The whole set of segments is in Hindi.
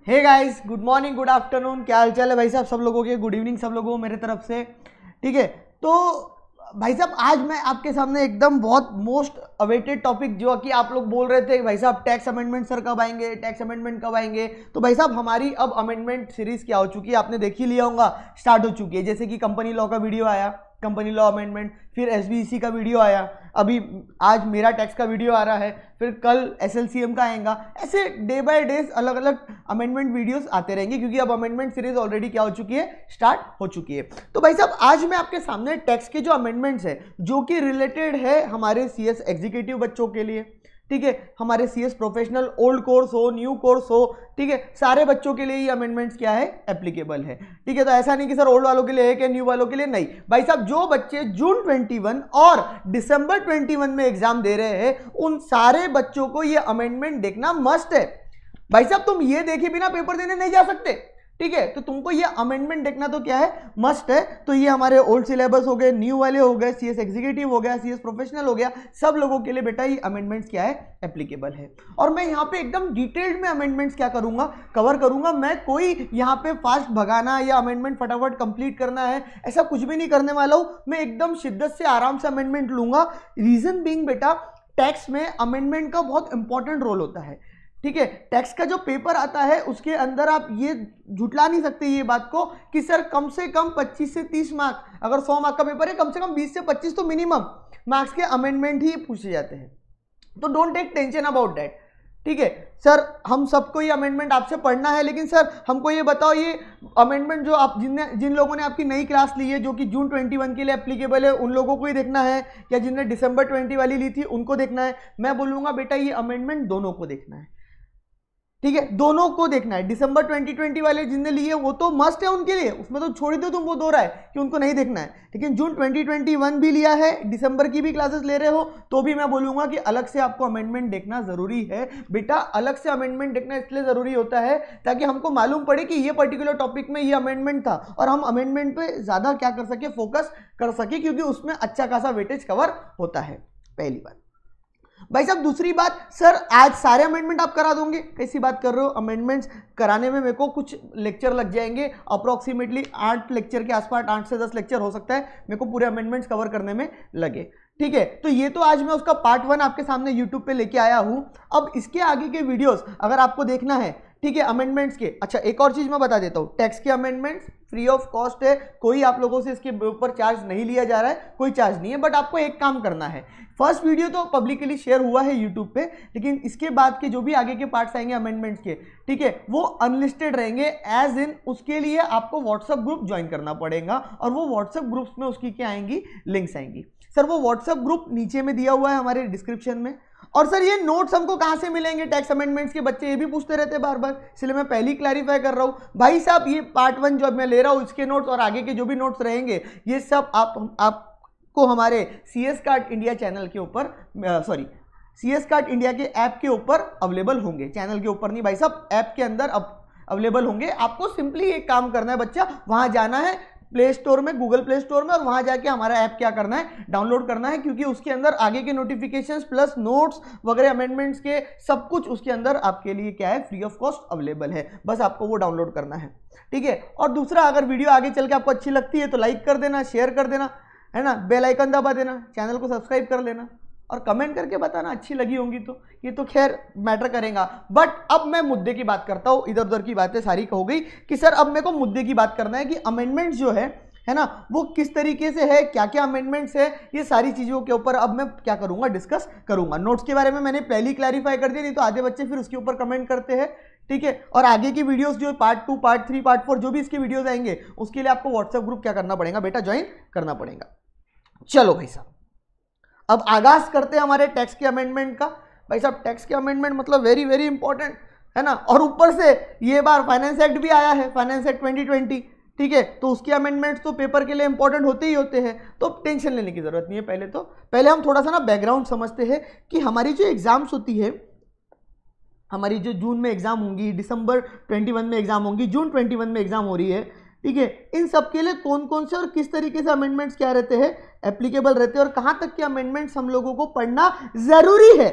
हे guys, good morning, good afternoon, क्या हाल चाल है भाई साहब सब लोगों के। गुड इवनिंग सब लोगों को मेरे तरफ से। ठीक है, तो भाई साहब आज मैं आपके सामने एकदम बहुत मोस्ट अवेटेड टॉपिक, जो कि आप लोग बोल रहे थे भाई साहब टैक्स अमेंडमेंट सर कब आएंगे, टैक्स अमेंडमेंट कब आएंगे। तो भाई साहब हमारी अब अमेंडमेंट सीरीज क्या हो चुकी है, आपने देख ही लिया होगा, स्टार्ट हो चुकी है। जैसे कि कंपनी लॉ का वीडियो आया, कंपनी लॉ अमेंडमेंट, फिर एसबीसी का वीडियो आया, अभी आज मेरा टैक्स का वीडियो आ रहा है, फिर कल एसएलसीएम का आएगा। ऐसे डे बाय डे अलग अलग अमेंडमेंट वीडियोस आते रहेंगे, क्योंकि अब अमेंडमेंट सीरीज ऑलरेडी क्या हो चुकी है, स्टार्ट हो चुकी है। तो भाई साहब आज मैं आपके सामने टैक्स के जो अमेंडमेंट्स है, जो कि रिलेटेड है हमारे सीएस एग्जीक्यूटिव बच्चों के लिए, ठीक है, हमारे सीएस प्रोफेशनल ओल्ड कोर्स हो, न्यू कोर्स हो, ठीक है, सारे बच्चों के लिए ये अमेंडमेंट्स क्या है, एप्लीकेबल है। ठीक है, तो ऐसा नहीं कि सर ओल्ड वालों के लिए है कि न्यू वालों के लिए, नहीं भाई साहब, जो बच्चे जून 21 और दिसंबर 21 में एग्जाम दे रहे हैं, उन सारे बच्चों को ये अमेंडमेंट देखना मस्ट है। भाई साहब तुम ये देखे बिना पेपर देने नहीं जा सकते, ठीक है, तो तुमको ये अमेंडमेंट देखना तो क्या है, मस्ट है। तो ये हमारे ओल्ड सिलेबस हो गए, न्यू वाले हो गए, सीएस एग्जीक्यूटिव हो गया, सीएस प्रोफेशनल हो गया, सब लोगों के लिए बेटा ये अमेंडमेंट्स क्या है, एप्लीकेबल है। और मैं यहाँ पे एकदम डिटेल्ड में अमेंडमेंट्स क्या करूंगा, कवर करूंगा। मैं कोई यहाँ पे फास्ट भगाना या अमेंडमेंट फटाफट कंप्लीट करना है, ऐसा कुछ भी नहीं करने वाला हूं। मैं एकदम शिद्दत से आराम से अमेंडमेंट लूंगा। रीजन बीइंग बेटा, टैक्स में अमेंडमेंट का बहुत इंपॉर्टेंट रोल होता है। ठीक है, टैक्स का जो पेपर आता है उसके अंदर आप ये झुटला नहीं सकते ये बात को कि सर कम से कम 25 से 30 मार्क्स, अगर 100 मार्क का पेपर है, कम से कम 20 से 25 तो मिनिमम मार्क्स के अमेंडमेंट ही पूछे जाते हैं। तो don't take tension about that. ठीक है सर, हम सबको ये अमेंडमेंट आपसे पढ़ना है, लेकिन सर हमको ये बताओ, ये अमेंडमेंट जो आप जिन लोगों ने आपकी नई क्लास ली है, जो कि जून 21 के लिए एप्लीकेबल है, उन लोगों को ही देखना है, या जिनने दिसंबर 20 वाली ली थी उनको देखना है। मैं बोलूंगा बेटा ये अमेंडमेंट दोनों को देखना है। ठीक है, दोनों को देखना है। दिसंबर 2020 वाले जिनने लिए वो तो मस्ट है उनके लिए, उसमें तो छोड़ दो तुम, वो दो रहा है कि उनको नहीं देखना है। लेकिन जून 2021 भी लिया है, दिसंबर की भी क्लासेस ले रहे हो, तो भी मैं बोलूंगा कि अलग से आपको अमेंडमेंट देखना जरूरी है। बेटा अलग से अमेंडमेंट देखना इसलिए जरूरी होता है ताकि हमको मालूम पड़े कि ये पर्टिकुलर टॉपिक में ये अमेंडमेंट था, और हम अमेंडमेंट पे ज्यादा क्या कर सके, फोकस कर सके, क्योंकि उसमें अच्छा खासा वेटेज कवर होता है। पहली बात भाई साहब। दूसरी बात, सर आज सारे अमेंडमेंट आप करा दोगे, कैसी बात कर रहे हो। अमेंडमेंट्स कराने में मेरे को कुछ लेक्चर लग जाएंगे, अप्रोक्सीमेटली 8 लेक्चर के आसपास, 8 से 10 लेक्चर हो सकता है मेरे को पूरे अमेंडमेंट्स कवर करने में लगे। ठीक है, तो ये तो आज मैं उसका पार्ट 1 आपके सामने यूट्यूब पे लेके आया हूं। अब इसके आगे के वीडियोस अगर आपको देखना है, ठीक है, अमेंडमेंट्स के। अच्छा एक और चीज मैं बता देता हूं, टैक्स के अमेंडमेंट्स फ्री ऑफ कॉस्ट है, कोई आप लोगों से इसके ऊपर चार्ज नहीं लिया जा रहा है, कोई चार्ज नहीं है। बट आपको एक काम करना है, फर्स्ट वीडियो तो पब्लिकली शेयर हुआ है यूट्यूब पे, लेकिन इसके बाद के जो भी आगे के पार्ट्स आएंगे अमेंडमेंट्स के, ठीक है, वो अनलिस्टेड रहेंगे, एज इन उसके लिए आपको व्हाट्सएप ग्रुप ज्वाइन करना पड़ेगा, और वो व्हाट्सएप ग्रुप्स में उसकी क्या आएंगी, लिंक्स आएंगी। सर वो व्हाट्सएप ग्रुप नीचे में दिया हुआ है हमारे डिस्क्रिप्शन में। और सर ये नोट्स हमको कहां से मिलेंगे, टैक्स अमेंडमेंट्स के बच्चे ये भी पूछते रहते हैं बार बार, इसलिए मैं पहले ही क्लैरिफाई कर रहा हूं भाई साहब। ये पार्ट 1 जो मैं ले रहा हूं, इसके नोट्स और आगे के जो भी नोट्स रहेंगे, ये सब आपको हमारे सीएस कार्ड इंडिया चैनल के ऊपर, सॉरी सीएस कार्ड इंडिया के ऐप के ऊपर अवेलेबल होंगे, चैनल के ऊपर नहीं भाई साहब, ऐप के अंदर अवेलेबल होंगे। आपको सिंपली एक काम करना है बच्चा, वहां जाना है प्ले स्टोर में, गूगल प्ले स्टोर में, और वहां जाके हमारा ऐप क्या करना है, डाउनलोड करना है, क्योंकि उसके अंदर आगे के नोटिफिकेशंस प्लस नोट्स वगैरह अमेंडमेंट्स के सब कुछ उसके अंदर आपके लिए क्या है, फ्री ऑफ कॉस्ट अवेलेबल है। बस आपको वो डाउनलोड करना है, ठीक है। और दूसरा, अगर वीडियो आगे चल के आपको अच्छी लगती है तो लाइक कर देना, शेयर कर देना, है ना, बेल आइकन दबा देना, चैनल को सब्सक्राइब कर लेना, और कमेंट करके बताना अच्छी लगी होंगी तो, ये तो खैर मैटर करेगा। बट अब मैं मुद्दे की बात करता हूं, इधर उधर की बातें सारी हो गई कि सर अब मेरे को मुद्दे की बात करना है कि अमेंडमेंट्स जो है ना, वो किस तरीके से है, क्या क्या अमेंडमेंट्स है, ये सारी चीजों के ऊपर अब मैं क्या करूंगा, डिस्कस करूंगा। नोट्स के बारे में मैंने पहले ही क्लैरिफाई कर दिया, नहीं तो आधे बच्चे फिर उसके ऊपर कमेंट करते हैं, ठीक है। और आगे की वीडियोस जो पार्ट 2, पार्ट 3, पार्ट 4 जो भी इसके वीडियोस आएंगे, उसके लिए आपको व्हाट्सएप ग्रुप क्या करना पड़ेगा बेटा, ज्वाइन करना पड़ेगा। चलो भाई साहब, अब आगाज करते हैं हमारे टैक्स के अमेंडमेंट का। भाई साहब टैक्स के अमेंडमेंट मतलब वेरी वेरी इंपॉर्टेंट है ना, और ऊपर से ये बार फाइनेंस एक्ट भी आया है, फाइनेंस एक्ट 2020, ठीक है, तो उसके अमेंडमेंट्स तो पेपर के लिए इंपॉर्टेंट होते ही होते हैं, तो टेंशन लेने की जरूरत नहीं है। पहले हम थोड़ा सा ना बैकग्राउंड समझते हैं कि हमारी जो एग्जाम्स होती है, हमारी जो जून में एग्जाम होंगी, दिसंबर 21 में एग्जाम होंगी, जून 21 में एग्जाम हो रही है, ठीक है, इन सब के लिए कौन कौन से और किस तरीके से अमेंडमेंट्स क्या रहते हैं, एप्लीकेबल रहते हैं, और कहां तक के अमेंडमेंट्स हम लोगों को पढ़ना जरूरी है,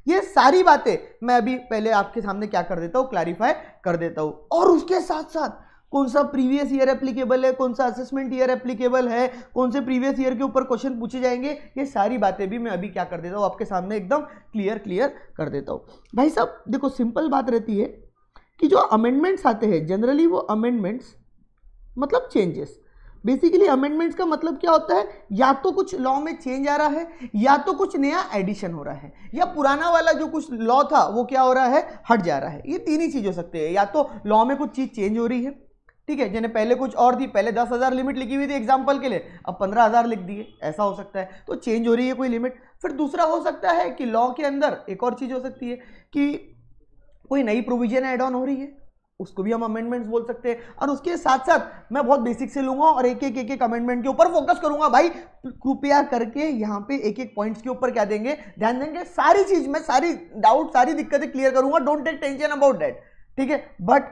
ये सारी बातें मैं अभी पहले आपके सामने क्या कर देता हूँ, क्लैरिफाई कर देता हूँ। और उसके साथ साथ कौन सा प्रीवियस ईयर एप्लीकेबल है, कौन सा असेसमेंट ईयर एप्लीकेबल है, कौन से प्रीवियस ईयर के ऊपर क्वेश्चन पूछे जाएंगे, ये सारी बातें भी मैं अभी क्या कर देता हूँ, आपके सामने एकदम क्लियर कर देता हूँ। भाई साहब देखो, सिंपल बात रहती है कि जो अमेंडमेंट्स आते हैं जनरली, वो अमेंडमेंट्स मतलब चेंजेस। बेसिकली अमेंडमेंट्स का मतलब क्या होता है, या तो कुछ लॉ में चेंज आ रहा है, या तो कुछ नया एडिशन हो रहा है, या पुराना वाला जो कुछ लॉ था वो क्या हो रहा है, हट जा रहा है। ये तीन ही चीज हो सकती है, या तो लॉ में कुछ चीज चेंज हो रही है, ठीक है, जिन्हें पहले कुछ और थी, पहले 10,000 लिमिट लिखी हुई थी एग्जाम्पल के लिए, अब 15,000 लिख दिए, ऐसा हो सकता है, तो चेंज हो रही है कोई लिमिट। फिर दूसरा हो सकता है कि लॉ के अंदर एक और चीज हो सकती है कि कोई नई प्रोविजन ऐड ऑन हो रही है, उसको भी हम अमेंडमेंट्स बोल सकते हैं। और उसके साथ साथ मैं बहुत बेसिक से लूंगा और एक एक अमेंडमेंट के ऊपर फोकस करूंगा। भाई कृपया करके यहाँ पे एक एक पॉइंट्स के ऊपर क्या देंगे, ध्यान देंगे। सारी चीज में सारी डाउट सारी दिक्कतें क्लियर करूंगा, don't take tension about that, ठीक है, बट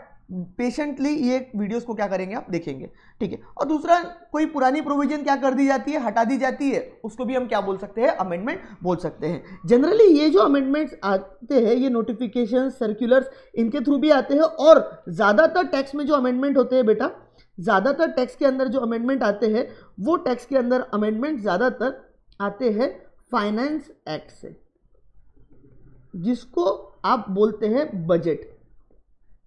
पेशेंटली ये वीडियोस को क्या करेंगे आप देखेंगे, ठीक है। और दूसरा, कोई पुरानी प्रोविजन क्या कर दी जाती है, हटा दी जाती है, उसको भी हम क्या बोल सकते हैं, अमेंडमेंट बोल सकते हैं। जनरली ये जो अमेंडमेंट्स आते हैं, ये नोटिफिकेशन, सर्कुलर्स, इनके थ्रू भी आते हैं। और ज़्यादातर टैक्स में जो अमेंडमेंट होते हैं बेटा, ज़्यादातर टैक्स के अंदर जो अमेंडमेंट आते हैं, वो टैक्स के अंदर अमेंडमेंट ज़्यादातर आते हैं फाइनेंस एक्ट से, जिसको आप बोलते हैं बजट।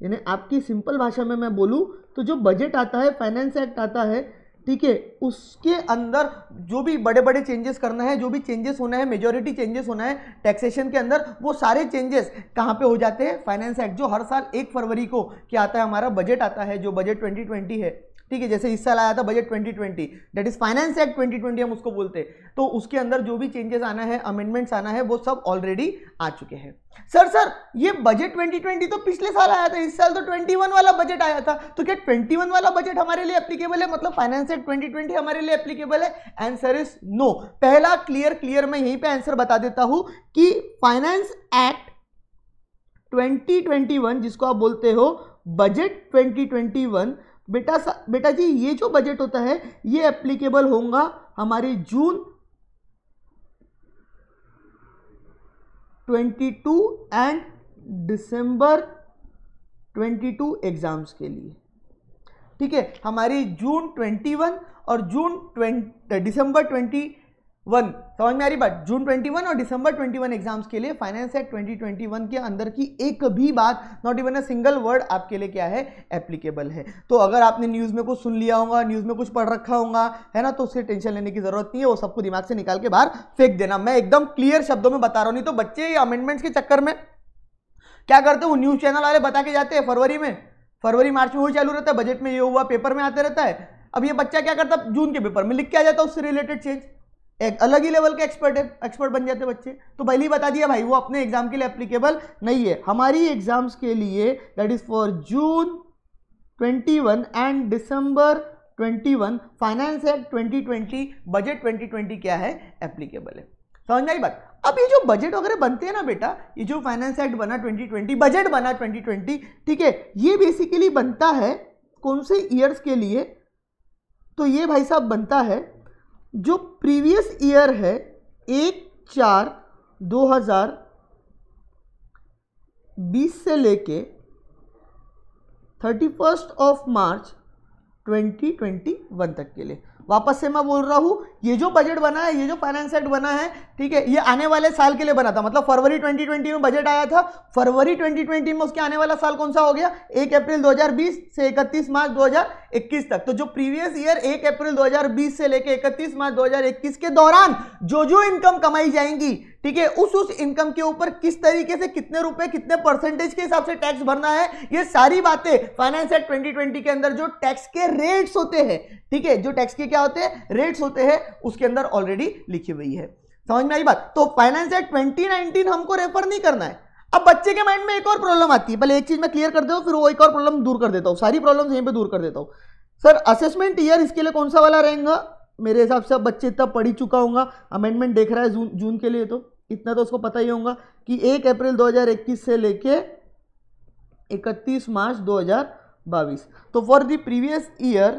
यानी आपकी सिंपल भाषा में मैं बोलूं तो जो बजट आता है, फाइनेंस एक्ट आता है, ठीक है, उसके अंदर जो भी बड़े बड़े चेंजेस करना है, जो भी चेंजेस होना है, मेजॉरिटी चेंजेस होना है टैक्सेशन के अंदर, वो सारे चेंजेस कहाँ पे हो जाते हैं, फाइनेंस एक्ट। जो हर साल 1 फरवरी को क्या आता है, हमारा बजट आता है, जो बजट 2020 है, ठीक है, जैसे इस साल आया था budget 2020, that is finance act 2020 हम उसको बोलते हैं। तो उसके अंदर जो भी चेंजेस आना है, अमेंडमेंट्स आना है, वो सब ऑलरेडी आ चुके हैं। सर ये बजट 2020 तो पिछले साल आया था, इस साल तो 21 वाला बजट आया था, तो क्या 21 वाला बजट हमारे लिए एप्लीकेबल है, मतलब फाइनेंस एक्ट 2020 हमारे लिए एप्लीकेबल है? Answer is no. पहला क्लियर मैं यहीं पे आंसर बता देता हूं कि फाइनेंस एक्ट 2021, जिसको आप बोलते हो बजट 2021, बेटा जी, ये जो बजट होता है ये एप्लीकेबल होगा हमारे जून 22 एंड दिसंबर 22 एग्जाम्स के लिए, ठीक है। हमारी जून 21 और दिसंबर 21, समझ में आ रही बात, जून 21 और दिसंबर 21 एग्जाम्स के लिए फाइनेंस एक्ट 2021 के अंदर की एक भी बात, not even a single word आपके लिए क्या है, एप्लीकेबल है। तो अगर आपने न्यूज़ में कुछ सुन लिया होगा, न्यूज़ में कुछ पढ़ रखा होगा, है ना, तो उससे टेंशन लेने की जरूरत नहीं है, वो सबको दिमाग से निकाल के बाहर फेंक देना। मैं एकदम क्लियर शब्दों में बता रहा हूँ, नहीं तो बच्चे अमेंडमेंट्स के चक्कर में क्या करते हैं, न्यूज़ चैनल वाले बता के जाते हैं फरवरी मार्च में वही चालू रहता है, बजट में ये हुआ, पेपर में आते रहता है। अब ये बच्चा क्या करता है, जून के पेपर में लिख के आ जाता है उससे रिलेटेड चेंज, एक अलग ही लेवल के एक्सपर्ट बन जाते बच्चे। तो पहले ही बता दिया भाई, वो अपने एग्जाम के लिए एप्लीकेबल नहीं है। हमारी एग्जाम्स के लिए, that is for June 21 and December 21, finance act 2020, budget 2020 क्या है, एप्लीकेबल है। समझ में आई बात? अब ये जो बजट वगैरह बनते हैं ना बेटा, ये जो फाइनेंस एक्ट बना 2020, बजट बना 2020, ठीक है, ये बेसिकली बनता है कौन से ईयर्स के लिए, तो ये भाई साहब बनता है जो प्रीवियस ईयर है 1/4/2020 से लेके 31 मार्च 2021 तक के लिए। वापस से मैं बोल रहा हूं, ये जो बजट बना है, ये जो फाइनेंस एक्ट बना है, ठीक है, ये आने वाले साल के लिए बना था। मतलब फरवरी 2020 में बजट आया था, फरवरी 2020 में उसके आने वाला साल कौन सा हो गया, 1 अप्रैल 2020 से 31 मार्च 2021 तक। तो जो प्रीवियस ईयर 1 अप्रैल 2020 से लेकर 31 मार्च 2021 के दौरान जो इनकम कमाई जाएंगी, ठीक है, उस इनकम के ऊपर किस तरीके से, कितने रुपए, कितने परसेंटेज के हिसाब से टैक्स भरना है, ये सारी बातें फाइनेंस एक्ट 2020 के अंदर जो टैक्स के रेट्स होते हैं, ठीक है, जो टैक्स के क्या होते हैं, रेट्स होते हैं, उसके अंदर ऑलरेडी लिखी हुई है। समझ में आई बात? तो फाइनेंस एक्ट 2019 हमको रेफर नहीं करना है। अब बच्चे के माइंड में एक और प्रॉब्लम आती है, पहले एक चीज मैं क्लियर कर देता हूं, फिर वो एक और प्रॉब्लम दूर कर देता हूं, सारी प्रॉब्लम यहीं पे दूर कर देता हूं। सर असेसमेंट ईयर इसके लिए कौन सा वाला रहेगा? मेरे हिसाब से बच्चे इतना पढ़ ही चुका होगा, अमेंडमेंट देख रहा है जून के लिए, तो इतना तो उसको पता ही होगा कि 1 अप्रैल 2021 से लेके 31 मार्च 2022। तो for the previous year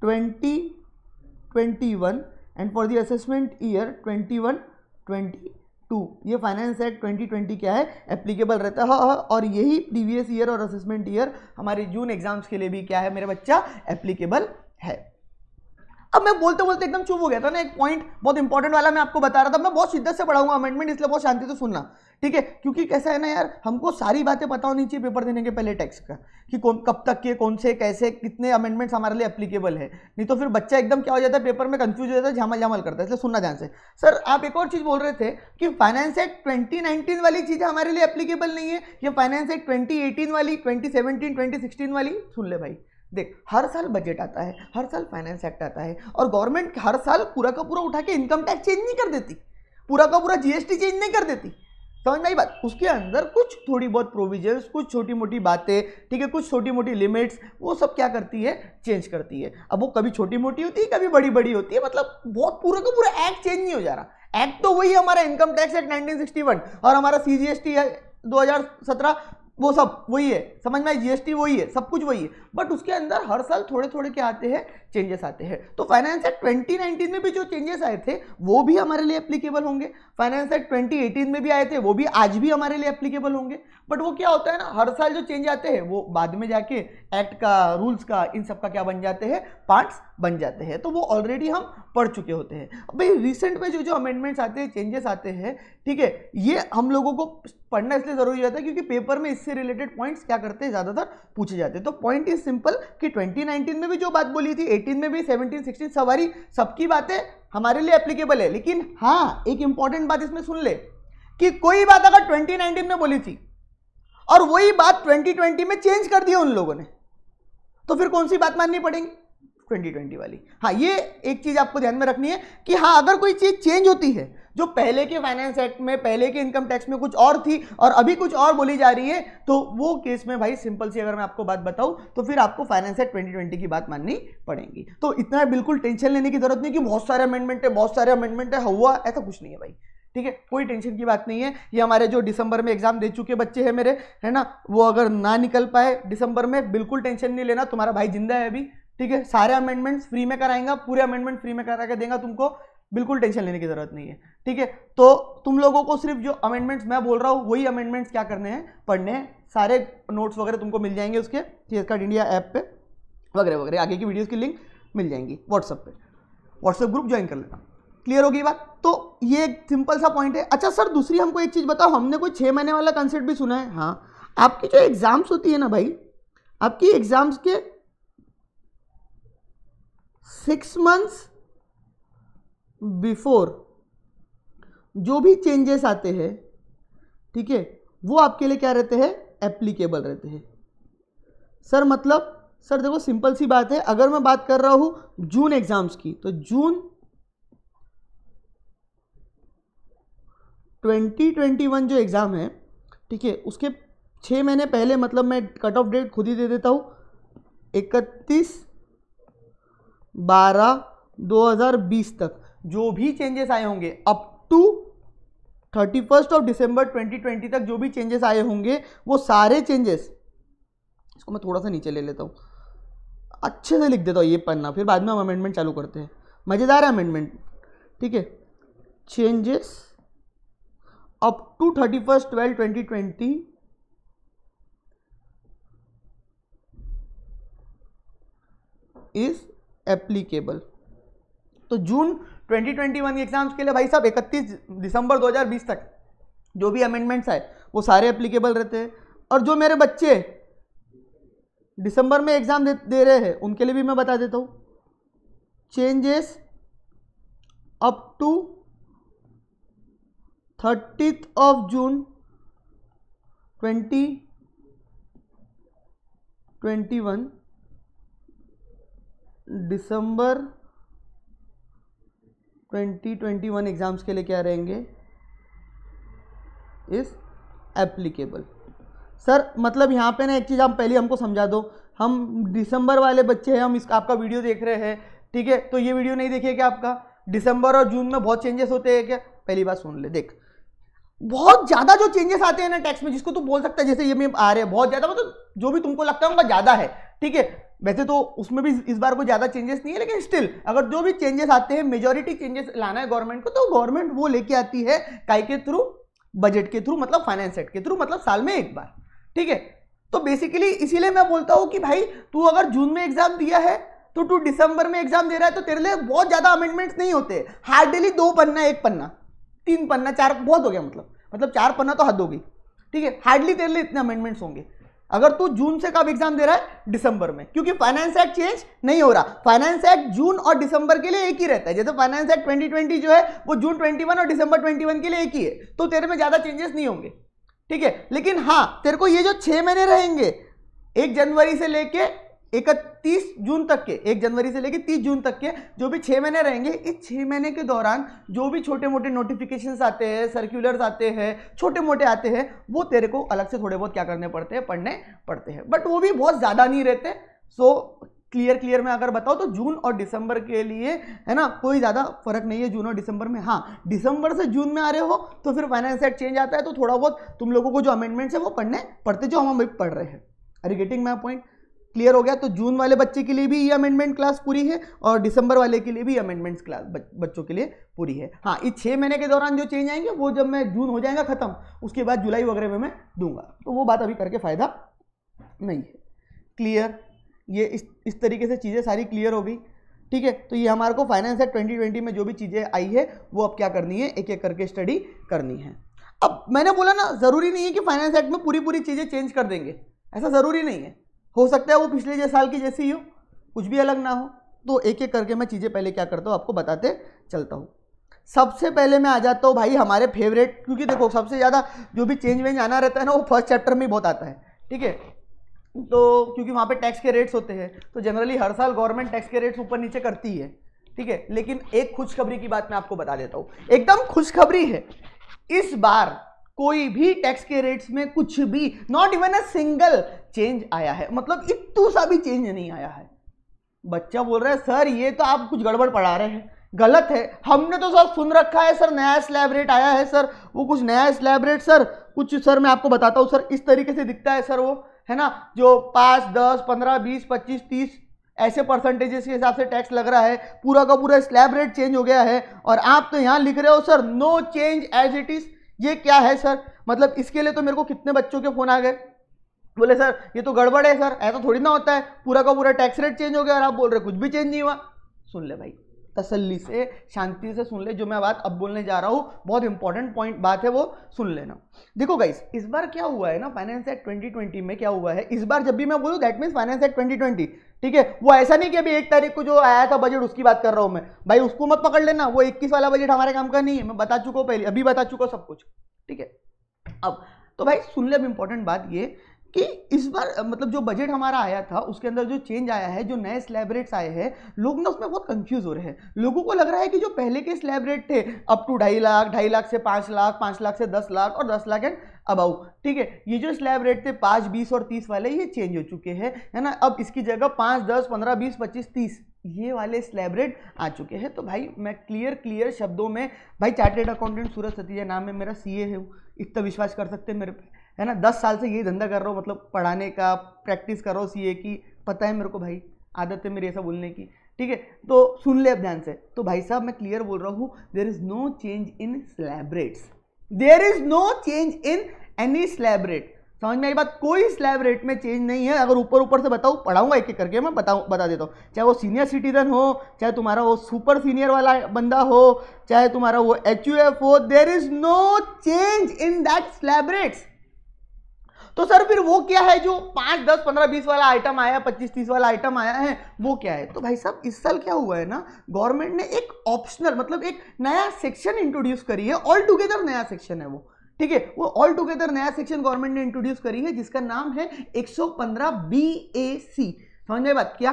2021 and for the assessment year 21-22, two, ये फाइनेंस एक्ट 2020 क्या है, एप्लीकेबल रहता है। और यही प्रीवियस ईयर और असेसमेंट ईयर हमारे जून एग्जाम्स के लिए भी क्या है मेरे बच्चा, एप्लीकेबल है। अब मैं बोलते बोलते एकदम चुप हो गया था ना, एक पॉइंट बहुत इंपॉर्टेंट वाला मैं आपको बता रहा था। मैं बहुत शिद्दत से पढ़ाऊंगा अमेंडमेंट, इसलिए बहुत शांति से सुनना, ठीक है, क्योंकि कैसा है ना यार, हमको सारी बातें पता होनी चाहिए पेपर देने के पहले टेक्स्ट का, कि कौन कब तक के, कौन से, कैसे, कितने अमेंडमेंट्स हमारे लिए एप्लीकेबल है। नहीं तो फिर बच्चा एकदम क्या हो जाता है, पेपर में कंफ्यूज हो जाता है, झामल झामल करता है। इसलिए सुनना ध्यान से। सर आप एक और चीज बोल रहे थे कि फाइनेंस एक्ट 2019 वाली चीजें हमारे लिए एप्लीकेबल नहीं है, ये फाइनेंस एक्ट 2018 वाली, 2017, 2016 वाली। सुन ले भाई, देख, हर साल बजट आता है, हर साल फाइनेंस एक्ट आता है, और गवर्नमेंट हर साल पूरा का पूरा उठा के इनकम टैक्स चेंज नहीं कर देती, पूरा का पूरा जीएसटी चेंज नहीं कर देती। समझ में आई बात? उसके अंदर कुछ थोड़ी बहुत प्रोविजंस, कुछ छोटी मोटी बातें, ठीक है, कुछ छोटी मोटी लिमिट्स, वो सब क्या करती है, चेंज करती है। अब वो कभी छोटी मोटी होती है, कभी बड़ी बड़ी होती है, मतलब बहुत पूरा का पूरा एक्ट चेंज नहीं हो जा रहा। एक्ट तो वही हमारा इनकम टैक्स एक्ट 1961 और हमारा सीजीएसटी है 2017, वो सब वही है। समझ में, जीएसटी वही है, सब कुछ वही है, बट उसके अंदर हर साल थोड़े थोड़े क्या आते हैं, चेंजेस आते हैं। तो फाइनेंस एक्ट 2019 में भी जो चेंजेस आए थे वो भी हमारे लिए एप्लीकेबल होंगे, फाइनेंस एक्ट 2018 में भी आए थे वो भी आज भी हमारे लिए एप्लीकेबल होंगे। बट वो क्या होता है ना, हर साल जो चेंज आते हैं वो बाद में जाके एक्ट का, रूल्स का, इन सब का क्या बन जाते हैं, पार्ट्स बन जाते हैं। तो वो ऑलरेडी हम पढ़ चुके होते हैं। अब भाई रिसेंट में जो जो अमेंडमेंट्स आते हैं, चेंजेस आते हैं, ठीक है, ये हम लोगों को पढ़ना इसलिए जरूरी होता है क्योंकि पेपर में इससे रिलेटेड पॉइंट्स क्या करते हैं, ज्यादातर पूछे जाते हैं। तो पॉइंट इज सिंपल कि 2019 में भी जो बात बोली थी, 18 में भी, 17, 16, सवारी सबकी बातें हमारे लिए एप्लीकेबल है। लेकिन हाँ, एक इंपॉर्टेंट बात इसमें सुन ले कि कोई बात अगर 2019 में बोली थी और वही बात 2020 में चेंज कर दी उन लोगों ने, तो फिर कौन सी बात माननी पड़ेगी, 2020 वाली। हाँ, ये एक चीज आपको ध्यान में रखनी है कि हाँ, अगर कोई चीज चेंज होती है, जो पहले के फाइनेंस एक्ट में, पहले के इनकम टैक्स में कुछ और थी और अभी कुछ और बोली जा रही है, तो वो केस में भाई सिंपल सी अगर मैं आपको बात बताऊं तो फिर आपको फाइनेंस एक्ट 2020 की बात माननी पड़ेगी। तो इतना बिल्कुल टेंशन लेने की जरूरत नहीं कि बहुत सारे अमेंडमेंट है, बहुत सारे अमेंडमेंट है, हुआ ऐसा कुछ नहीं है भाई, ठीक है, कोई टेंशन की बात नहीं है। ये हमारे जो दिसंबर में एग्जाम दे चुके बच्चे हैं मेरे, है ना, वो अगर ना निकल पाए दिसंबर में, बिल्कुल टेंशन नहीं लेना, तुम्हारा भाई जिंदा है अभी, ठीक है, सारे अमेंडमेंट्स फ्री में कराएंगा, पूरे अमेंडमेंट फ्री में करा के देगा तुमको, बिल्कुल टेंशन लेने की जरूरत नहीं है, ठीक है। तो तुम लोगों को सिर्फ जो अमेंडमेंट्स मैं बोल रहा हूँ वही अमेंडमेंट्स क्या करने हैं, पढ़ने हैं। सारे नोट्स वगैरह तुमको मिल जाएंगे उसके सीएस कार्ड इंडिया ऐप पे, वगैरह वगैरह, आगे की वीडियोस की लिंक मिल जाएंगी व्हाट्सएप पे, व्हाट्सएप ग्रुप ज्वाइन कर लेना। क्लियर होगी बात? तो ये एक सिंपल सा पॉइंट है। अच्छा सर, दूसरी हमको एक चीज बताओ, हमने कोई 6 महीने वाला कंसेप्ट भी सुना है। हाँ, आपकी जो एग्जाम्स होती है ना भाई, आपकी एग्जाम्स के 6 मंथ्स बिफोर जो भी चेंजेस आते हैं, ठीक है, वो आपके लिए क्या रहते हैं, एप्लीकेबल रहते हैं। सर मतलब, सर देखो सिंपल सी बात है, अगर मैं बात कर रहा हूं जून एग्जाम्स की, तो जून 2021 जो एग्जाम है, ठीक है, उसके 6 महीने पहले, मतलब मैं कट ऑफ डेट खुद ही दे देता हूं, 31/12/2020 तक जो भी चेंजेस आए होंगे, अप टू 31 दिसंबर 2020 तक जो भी चेंजेस आए होंगे, वो सारे चेंजेस, इसको मैं थोड़ा सा नीचे ले लेता हूँ, अच्छे से लिख देता हूँ ये पन्ना, फिर बाद में हम अमेंडमेंट चालू करते हैं। मजेदार है अमेंडमेंट, ठीक है। Changes up to 31/12/2020 is applicable. तो जून 2021 एग्जाम्स के लिए भाई साहब 31 दिसंबर 2020 तक जो भी अमेंडमेंट्स आए वो सारे एप्लीकेबल रहते हैं। और जो मेरे बच्चे दिसंबर में एग्जाम दे रहे हैं उनके लिए भी मैं बता देता हूं, changes up to 30th of June 2021 December 2021 exams के लिए क्या रहेंगे, इस एप्लीकेबल। सर मतलब यहाँ पे ना एक चीज़ आप पहले हमको समझा दो, हम दिसंबर वाले बच्चे हैं, हम इस आपका वीडियो देख रहे हैं, ठीक है, तो ये वीडियो नहीं देखिए क्या आपका, दिसंबर और जून में बहुत चेंजेस होते हैं क्या? पहली बात सुन ले, देख बहुत ज्यादा जो चेंजेस आते हैं ना टैक्स में, जिसको तू बोल सकता है जैसे ये में आ रहे हैं बहुत ज्यादा, मतलब जो भी तुमको लगता है उनका ज्यादा है, ठीक है, वैसे तो उसमें भी इस बार कोई ज्यादा चेंजेस नहीं है, लेकिन स्टिल अगर जो भी चेंजेस आते हैं, मेजॉरिटी चेंजेस लाना है गवर्नमेंट को, तो गवर्नमेंट वो लेके आती है काय के थ्रू, बजट के थ्रू, मतलब फाइनेंस एक्ट के थ्रू, मतलब साल में एक बार। ठीक है, तो बेसिकली इसीलिए मैं बोलता हूं कि भाई तू अगर जून में एग्जाम दिया है तो तू दिसंबर में एग्जाम दे रहा है, तो तेरे लिए बहुत ज्यादा अमेंडमेंट्स नहीं होते, हार्डली 2 पन्ना, 1 पन्ना, 3 पन्ना, 4 बहुत हो गया, मतलब 4 पन्ना तो हद हो गई। ठीक है, हार्डली तेरे लिए इतने अमेंडमेंट्स होंगे अगर तू जून से कब एग्जाम दे रहा है, दिसंबर में, क्योंकि फाइनेंस एक्ट चेंज नहीं हो रहा। फाइनेंस एक्ट जून और दिसंबर के लिए एक ही रहता है, जैसे फाइनेंस एक्ट 2020 जो है वो जून 21 और दिसंबर 21 के लिए एक ही है, तो तेरे में ज्यादा चेंजेस नहीं होंगे। ठीक है, लेकिन हाँ तेरे को ये जो 6 महीने रहेंगे, 1 जनवरी से लेके 31 जून तक के, 1 जनवरी से लेके 30 जून तक के जो भी 6 महीने रहेंगे, इस 6 महीने के दौरान जो भी छोटे मोटे नोटिफिकेशंस आते हैं, सर्कुलर्स आते हैं, छोटे मोटे आते हैं, वो तेरे को अलग से थोड़े बहुत क्या करने पड़ते हैं, पढ़ने पड़ते हैं, बट वो भी बहुत ज़्यादा नहीं रहते। सो क्लियर मैं अगर बताऊँ तो जून और दिसंबर के लिए है ना कोई ज़्यादा फर्क नहीं है जून और दिसंबर में। हाँ, दिसंबर से जून में आ रहे हो तो फिर फाइनेंस एक्ट चेंज आता है, तो थोड़ा बहुत तुम लोगों को जो अमेंडमेंट्स है वो पढ़ने पड़ते, जो हम अभी पढ़ रहे हैं। Are you getting my point? Clear हो गया? तो जून वाले बच्चे के लिए भी ये अमेंडमेंट क्लास पूरी है और दिसंबर वाले के लिए भी अमेंडमेंट्स क्लास बच्चों के लिए पूरी है। हाँ, इस 6 महीने के दौरान जो चेंज आएंगे वो जब मैं जून हो जाएगा खत्म, उसके बाद जुलाई वगैरह में मैं दूंगा, तो वो बात अभी करके फायदा नहीं है। क्लियर? ये इस तरीके से चीज़ें सारी क्लियर हो गई। ठीक है, तो ये हमारे को फाइनेंस एक्ट 2020 में जो भी चीज़ें आई है वो अब क्या करनी है, एक एक करके स्टडी करनी है। अब मैंने बोला ना, ज़रूरी नहीं है कि फाइनेंस एक्ट में पूरी चीज़ें चेंज कर देंगे, ऐसा ज़रूरी नहीं है, हो सकता है वो पिछले साल की जैसी ही हो, कुछ भी अलग ना हो। तो एक एक करके मैं चीज़ें पहले क्या करता हूँ आपको बताते चलता हूँ। सबसे पहले मैं आ जाता हूँ भाई हमारे फेवरेट, क्योंकि देखो सबसे ज़्यादा जो भी चेंज वेंज आना रहता है ना वो फर्स्ट चैप्टर में ही बहुत आता है। ठीक है, तो क्योंकि वहाँ पे टैक्स के रेट्स होते हैं, तो जनरली हर साल गवर्नमेंट टैक्स के रेट्स ऊपर नीचे करती है। ठीक है, लेकिन एक खुशखबरी की बात मैं आपको बता देता हूँ, एकदम खुशखबरी है, इस बार कोई भी टैक्स के रेट्स में कुछ भी, not even a single change आया है, मतलब इतू सा भी चेंज नहीं आया है। बच्चा बोल रहा है सर ये तो आप कुछ गड़बड़ पढ़ा रहे हैं, गलत है, हमने तो सर सुन रखा है सर नया स्लैब रेट आया है सर, वो कुछ नया स्लैब रेट सर कुछ, सर मैं आपको बताता हूँ सर, इस तरीके से दिखता है सर, वो है ना जो 5, 10, 15, 20, 25, 30 ऐसे परसेंटेजेस के हिसाब से टैक्स लग रहा है, पूरा का पूरा स्लैब रेट चेंज हो गया है, और आप तो यहाँ लिख रहे हो sir no change as it is. ये क्या है सर? मतलब इसके लिए तो मेरे को कितने बच्चों के फोन आ गए, बोले सर ये तो गड़बड़ है सर, ऐसा थोड़ी ना होता है, पूरा का पूरा टैक्स रेट चेंज हो गया और आप बोल रहे कुछ भी चेंज नहीं हुआ। सुन ले भाई, तसल्ली से शांति से सुन ले, जो मैं बात अब बोलने जा रहा हूँ बहुत इंपॉर्टेंट पॉइंट बात है, वो सुन लेना। देखो गाइस, इस बार क्या हुआ है ना, फाइनेंस एक्ट 2020 में क्या हुआ है, इस बार जब भी मैं बोलूँ दैट मीन्स फाइनेंस एक्ट 2020। ठीक है, वो ऐसा नहीं कि अभी 1 तारीख को जो आया था बजट उसकी बात कर रहा हूँ मैं, भाई उसको मत पकड़ लेना, वो 21 वाला बजट हमारे काम का नहीं है, मैं बता चुका हूँ पहले, अभी बता चुका हूँ सब कुछ। ठीक है, अब तो भाई सुन ले, अब इंपॉर्टेंट बात ये कि इस बार मतलब जो बजट हमारा आया था उसके अंदर जो चेंज आया है, जो नए स्लैब रेट्स आए हैं, लोग ना उसमें बहुत कंफ्यूज हो रहे हैं। लोगों को लग रहा है कि जो पहले के स्लैब रेट थे अप टू 2.5 लाख, 2.5 लाख से 5 लाख, 5 लाख से 10 लाख और 10 लाख एंड अबाउ, ठीक है, ये जो स्लैब रेट थे 5, 20 और 30 वाले, ये चेंज हो चुके हैं, है ना। अब इसकी जगह 5, 10, 15, 20, 25, 30 ये वाले स्लैब रेट आ चुके हैं। तो भाई मैं क्लियर शब्दों में, भाई चार्टेड अकाउंटेंट सूरज सतीजा नाम है मेरा, सीए है, इतना विश्वास कर सकते हैं मेरे पे, है ना। 10 साल से यही धंधा कर रहा हूँ, मतलब पढ़ाने का, प्रैक्टिस कर रहा हूँ सीए की, पता है मेरे को भाई, आदत है मेरी ऐसा बोलने की। ठीक है, तो सुन ले अब ध्यान से। तो भाई साहब मैं क्लियर बोल रहा हूँ, there is no change in slab rates, there is no change in any slab rate. समझ में आई बात? कोई स्लैब रेट में चेंज नहीं है। अगर ऊपर से बताऊँ, पढ़ाऊंगा एक एक करके, मैं बता देता हूँ, चाहे वो सीनियर सिटीजन हो, चाहे तुम्हारा वो सुपर सीनियर वाला बंदा हो, चाहे तुम्हारा वो HUF हो, there is no change in that slab rates. तो सर फिर वो क्या है जो 5, 10, 15, 20 वाला आइटम आया, 25, 30 वाला आइटम आया है, वो क्या है? तो भाई साहब इस साल क्या हुआ है ना, गवर्नमेंट ने एक ऑप्शनल, मतलब एक नया सेक्शन इंट्रोड्यूस करी है, ऑल टुगेदर नया सेक्शन है वो। ठीक है, वो ऑल टुगेदर नया सेक्शन गवर्नमेंट ने इंट्रोड्यूस करी है, जिसका नाम है 115 BAC। समझ में बात? क्या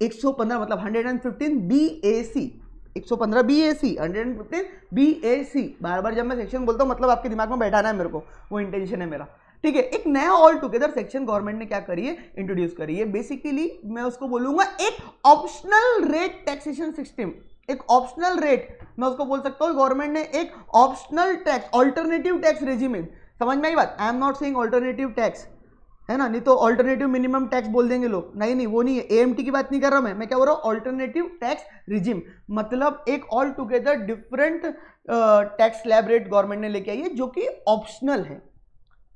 115 मतलब 115 BAC, 115 BAC, 115 BAC। बार बार जब मैं सेक्शन बोलता हूँ मतलब आपके दिमाग में बैठाना है मेरे को, वो इंटेंशन है मेरा। ठीक है, एक नया ऑल टुगेदर सेक्शन गवर्नमेंट ने क्या करी है, इंट्रोड्यूस करी है। बेसिकली मैं उसको बोलूंगा एक ऑप्शनल रेट टैक्सेशन सिस्टम, एक ऑप्शनल रेट मैं उसको बोल सकता हूँ। गवर्नमेंट ने एक optional tax, alternative tax regiment, समझ में आई बात? आई am not saying alternative tax, है ना, नहीं तो ऑल्टरनेटिव मिनिमम टैक्स बोल देंगे लोग, नहीं नहीं वो नहीं है, एएमटी की बात नहीं कर रहा मैं क्या बोल रहा हूँ, ऑल्टरनेटिव टैक्स रिजिम, मतलब एक all together different tax slab rate government ने लेके आई है जो कि ऑप्शनल है।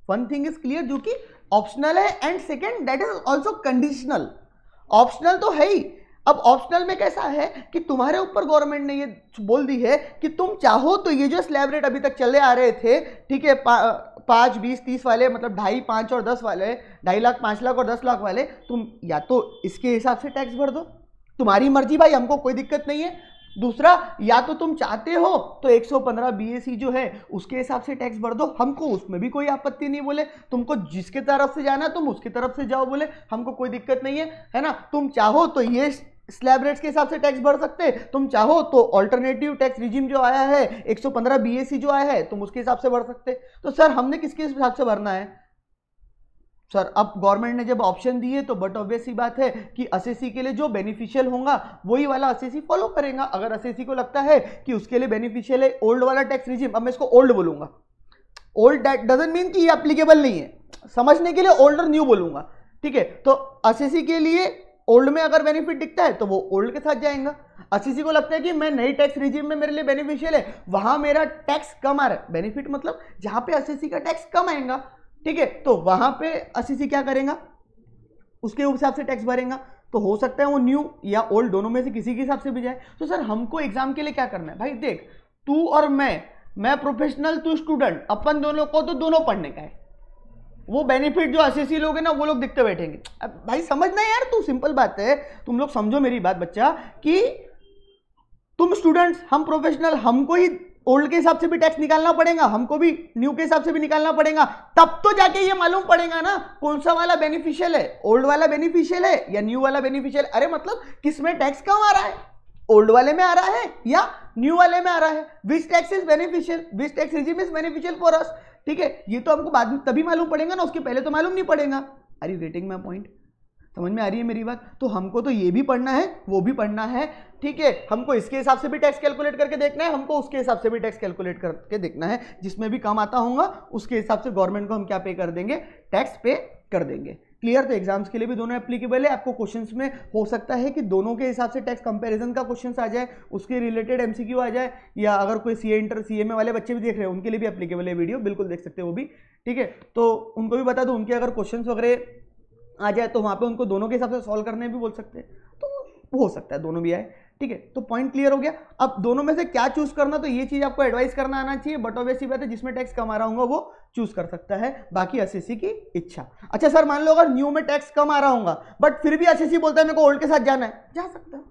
वन थिंग इज क्लियर, जो कि ऑप्शनल है, and second that is also conditional. Optional तो है ही, अब ऑप्शनल में कैसा है कि तुम्हारे ऊपर गवर्नमेंट ने ये बोल दी है कि तुम चाहो तो ये जो स्लैब रेट अभी तक चले आ रहे थे, ठीक है, 5, 20, 30 वाले, मतलब 2.5, 5 और 10 वाले, 2.5 लाख, 5 लाख और 10 लाख वाले, तुम या तो इसके हिसाब से टैक्स भर दो, तुम्हारी मर्जी भाई, हमको कोई दिक्कत नहीं है। दूसरा, या तो तुम चाहते हो तो 115 बीएसी जो है उसके हिसाब से टैक्स भर दो, हमको उसमें भी कोई आपत्ति नहीं, बोले तुमको जिसके तरफ से जाना तुम उसकी तरफ से जाओ, बोले हमको कोई दिक्कत नहीं है ना। तुम चाहो तो ये स्लैब रेट्स के हिसाब से टैक्स भर सकते, तुम चाहो तो ऑल्टरनेटिव टैक्स रिजिम जो आया है 115 बीएसी जो आया है तुम उसके हिसाब से भर सकते। तो सर हमने किसके हिसाब से भरना है सर? अब गवर्नमेंट ने जब ऑप्शन दिए तो बट ऑब्वियस सी बात है कि असेसी के लिए जो बेनिफिशियल होगा वही वाला असेसी फॉलो करेगा। अगर असेसी को लगता है कि उसके लिए बेनिफिशियल है ओल्ड वाला टैक्स रिजिम, अब मैं इसको ओल्ड बोलूंगा, ओल्ड दैट डजंट मीन कि ये एप्लीकेबल नहीं है, समझने के लिए ओल्ड और न्यू बोलूंगा, ठीक है। तो असेसी के लिए ओल्ड में अगर बेनिफिट दिखता है तो वो ओल्ड के साथ जाएगा। असेसी को लगता है कि मैं नई टैक्स रिजिम में मेरे लिए बेनिफिशियल है, वहां मेरा टैक्स कम आ रहा है, बेनिफिट मतलब जहां पे असेसी का टैक्स कम आएगा, ठीक है, तो वहां पे असेसी क्या करेगा, उसके हिसाब से टैक्स भरेगा। तो हो सकता है वो न्यू या ओल्ड दोनों में से किसी के हिसाब से भी जाए। तो सर हमको एग्जाम के लिए क्या करना है भाई, देख तू और मैं प्रोफेशनल, तू स्टूडेंट, अपन दोनों को तो दोनों पढ़ने का है, वो बेनिफिट जो असेसी लोग हैं ना वो लोग दिखते बैठेंगे। अब भाई समझना यार, तू सिंपल बात है, तुम लोग समझो मेरी बात बच्चा, कि तुम स्टूडेंट्स, हम प्रोफेशनल, हमको ही ओल्ड के हिसाब से भी टैक्स निकालना पड़ेगा, हमको भी न्यू के हिसाब से भी निकालना पड़ेगा, तब तो जाके ये मालूम पड़ेगा ना कौन सा वाला बेनिफिशियल है, ओल्ड वाला बेनिफिशियल है या न्यू वाला बेनिफिशियल। अरे मतलब किसमें टैक्स कम आ रहा है, ओल्ड वाले में आ रहा है या न्यू वाले में आ रहा है, which tax is beneficial, which tax regime is beneficial for us, ठीक है। ये तो हमको बाद में तभी मालूम पड़ेगा ना, उसके पहले तो मालूम नहीं पड़ेगा। Are you getting my point? समझ में आ रही है मेरी बात? तो हमको तो ये भी पढ़ना है वो भी पढ़ना है, ठीक है, हमको इसके हिसाब से भी टैक्स कैलकुलेट करके देखना है, हमको उसके हिसाब से भी टैक्स कैलकुलेट करके देखना है, जिसमें भी कम आता होगा उसके हिसाब से गवर्नमेंट को हम क्या पे कर देंगे, टैक्स पे कर देंगे। क्लियर? तो एग्जाम्स के लिए भी दोनों एप्लीकेबल है। आपको क्वेश्चंस में हो सकता है कि दोनों के हिसाब से टैक्स कंपैरिजन का क्वेश्चंस आ जाए, उसके रिलेटेड एमसीक्यू आ जाए, या अगर कोई सीए इंटर सीएमए वाले बच्चे भी देख रहे हैं उनके लिए भी एप्लीकेबल है वीडियो, बिल्कुल देख सकते हैं वो भी, ठीक है। तो उनको भी बता दो, उनके अगर क्वेश्चंस वगैरह आ जाए तो वहाँ पे उनको दोनों के हिसाब से सॉल्व करने भी बोल सकते हैं, तो हो सकता है दोनों भी आए, ठीक है। तो पॉइंट क्लियर हो गया। अब दोनों में से क्या चूज करना, तो ये चीज आपको एडवाइस करना आना चाहिए, बट ऑब्वियसली बात है जिसमें टैक्स कम आ रहा होगा वो चूज कर सकता है, बाकी असेसी की इच्छा। अच्छा सर मान लो अगर न्यू में टैक्स कम आ रहा होगा बट फिर भी असेसी बोलता है मेरे को ओल्ड के साथ जाना है, जा सकता है।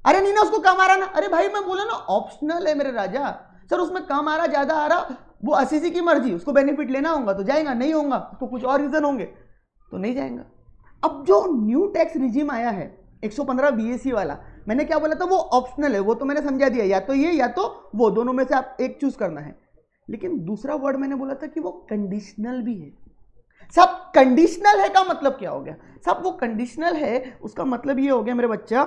अरे नहीं ना उसको कम आ रहा ना, अरे भाई मैं बोला ना ऑप्शनल है मेरे राजा, सर उसमें कम आ रहा ज्यादा आ रहा वो असेसी की मर्जी, उसको बेनिफिट लेना होगा तो जाएगा, नहीं होगा तो कुछ और रीजन होंगे तो नहीं जाएगा। अब जो न्यू टैक्स रिजिम आया है 115 बीएसी वाला, मैंने क्या बोला था वो ऑप्शनल है, वो तो मैंने समझा दिया, या तो ये या तो वो, दोनों में से आप एक चूज करना है। लेकिन दूसरा वर्ड मैंने बोला था कि वो कंडीशनल भी है। सब कंडीशनल है का मतलब क्या हो गया? सब वो कंडीशनल है उसका मतलब ये हो गया मेरे बच्चा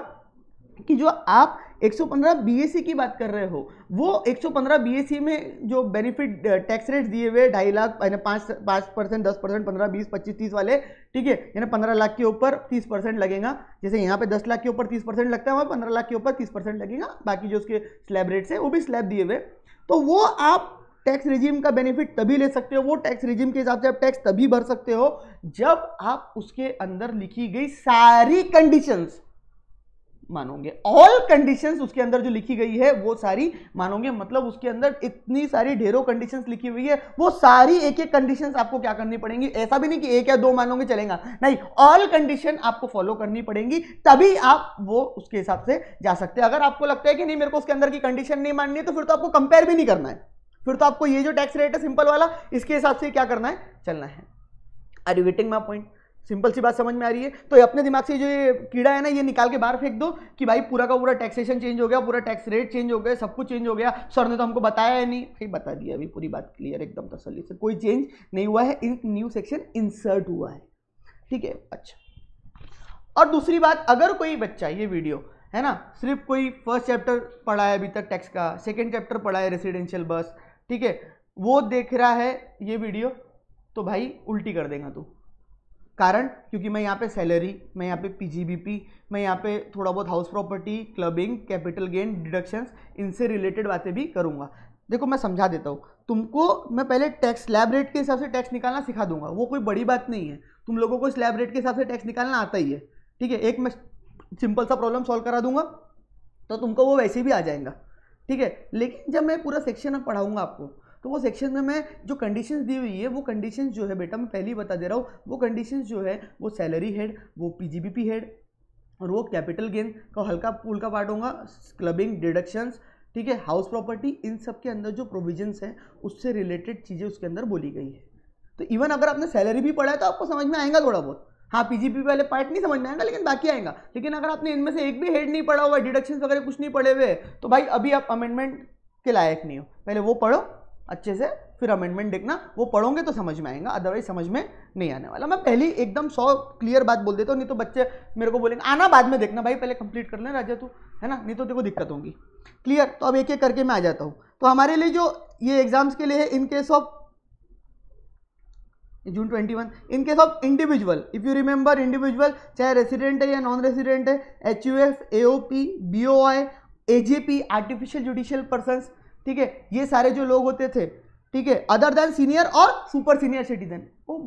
कि जो आप 115 बीएसी की बात कर रहे हो, वो 115 बीएसी में जो बेनिफिट टैक्स रेट दिए हुए 2.5 लाख, 5%, 10%, 15, 20, 25, 30 वाले, ठीक है, यानी 15 लाख के ऊपर 30% लगेगा। जैसे यहाँ पे 10 लाख के ऊपर 30% लगता है, वहाँ 15 लाख के ऊपर 30% लगेगा, बाकी जो उसके स्लैब रेट्स है वो भी स्लैब दिए हुए, तो वो आप टैक्स रिजिम का बेनिफिट तभी ले सकते हो, वो टैक्स रिजिम के हिसाब से आप टैक्स तभी भर सकते हो जब आप उसके अंदर लिखी गई सारी कंडीशंस मानोगे, ऑल कंडीशंस उसके अंदर जो लिखी गई है वो सारी मानोगे। मतलब उसके अंदर इतनी सारी ढेरों कंडीशंस लिखी हुई है, वो सारी एक एक कंडीशंस आपको क्या करनी पड़ेंगी, ऐसा भी नहीं कि एक या दो मानोगे चलेगा, नहीं, ऑल कंडीशन आपको फॉलो करनी पड़ेंगी, तभी आप वो उसके हिसाब से जा सकते हैं। अगर आपको लगता है कि नहीं मेरे को उसके अंदर की कंडीशन नहीं माननी है, तो फिर तो आपको कंपेयर भी नहीं करना है, फिर तो आपको ये जो टैक्स रेट है सिंपल वाला, इसके हिसाब से क्या करना है, चलना है। Are you getting my point? Simple सी बात समझ में आ रही है? तो अपने दिमाग से जो ये कीड़ा है ना ये निकाल के बाहर फेंक दो कि भाई पूरा का पूरा टैक्सेशन चेंज हो गया, पूरा टैक्स रेट चेंज हो गया, सब कुछ चेंज हो गया, सर ने तो हमको बताया है नहीं। भाई बता दिया, अभी पूरी बात क्लियर एकदम तसल्ली से, कोई चेंज नहीं हुआ है, एक न्यू सेक्शन इंसर्ट हुआ है, ठीक है। अच्छा, और दूसरी बात, अगर कोई बच्चा ये वीडियो है ना सिर्फ कोई फर्स्ट चैप्टर पढ़ा है अभी तक टैक्स का, सेकेंड चैप्टर पढ़ा है रेसिडेंशियल बस, ठीक है, वो देख रहा है ये वीडियो, तो भाई उल्टी कर देगा तू, कारण क्योंकि मैं यहाँ पे सैलरी, मैं यहाँ पे पीजीबीपी, मैं यहाँ पे थोड़ा बहुत house property, clubbing, capital gain, deductions, इनसे रिलेटेड बातें भी करूँगा। देखो मैं समझा देता हूँ तुमको, मैं पहले टैक्स स्लैब रेट के हिसाब से टैक्स निकालना सिखा दूंगा, वो कोई बड़ी बात नहीं है, तुम लोगों को स्लैब रेट के हिसाब से टैक्स निकालना आता ही है, ठीक है। एक मैं सिंपल सा प्रॉब्लम सॉल्व करा दूंगा तो तुमको वो वैसे भी आ जाएगा, ठीक है। लेकिन जब मैं पूरा सेक्शन में पढ़ाऊंगा आपको, तो वो सेक्शन में मैं जो कंडीशंस दी हुई है, वो कंडीशंस जो है बेटा मैं पहले ही बता दे रहा हूँ, वो कंडीशंस जो है वो सैलरी हेड, वो पीजीबीपी हेड, और वो कैपिटल गेन का हल्का पूल का पार्ट होगा, क्लबिंग, डिडक्शंस, ठीक है, हाउस प्रॉपर्टी, इन सब के अंदर जो प्रोविजंस हैं उससे रिलेटेड चीज़ें उसके अंदर बोली गई है। तो इवन अगर आपने सैलरी भी पढ़ा है तो आपको समझ में आएगा थोड़ा बहुत, हाँ पीजीपी वाले पार्ट नहीं समझ में आएगा लेकिन बाकी आएगा। लेकिन अगर आपने इनमें से एक भी हेड नहीं पढ़ा हुआ, डिडक्शंस वगैरह कुछ नहीं पढ़े हुए, तो भाई अभी आप अमेंडमेंट के लायक नहीं हो, पहले वो पढ़ो अच्छे से, फिर अमेंडमेंट देखना, वो पढ़ोगे तो समझ में आएगा, अदरवाइज समझ में नहीं आने वाला। मैं पहले एकदम 100 क्लियर बात बोल देता हूँ, नहीं तो बच्चे मेरे को बोलेंगे आना बाद में देखना, भाई पहले कंप्लीट कर ले राजा तू, है ना, नहीं तो देखो दिक्कत होगी। क्लियर, तो अब एक एक करके मैं आ जाता हूँ। तो हमारे लिए जो ये एग्जाम्स के लिए है, in case of June 21, in case of individual, if you remember individual चाहे रेसिडेंट है या नॉन रेसिडेंट है, HUF, AOP, BOI, AJP, artificial judicial persons, ठीक है, ये सारे जो लोग होते थे, ठीक है, अदर देन सीनियर और सुपर सीनियर सिटीजन, वो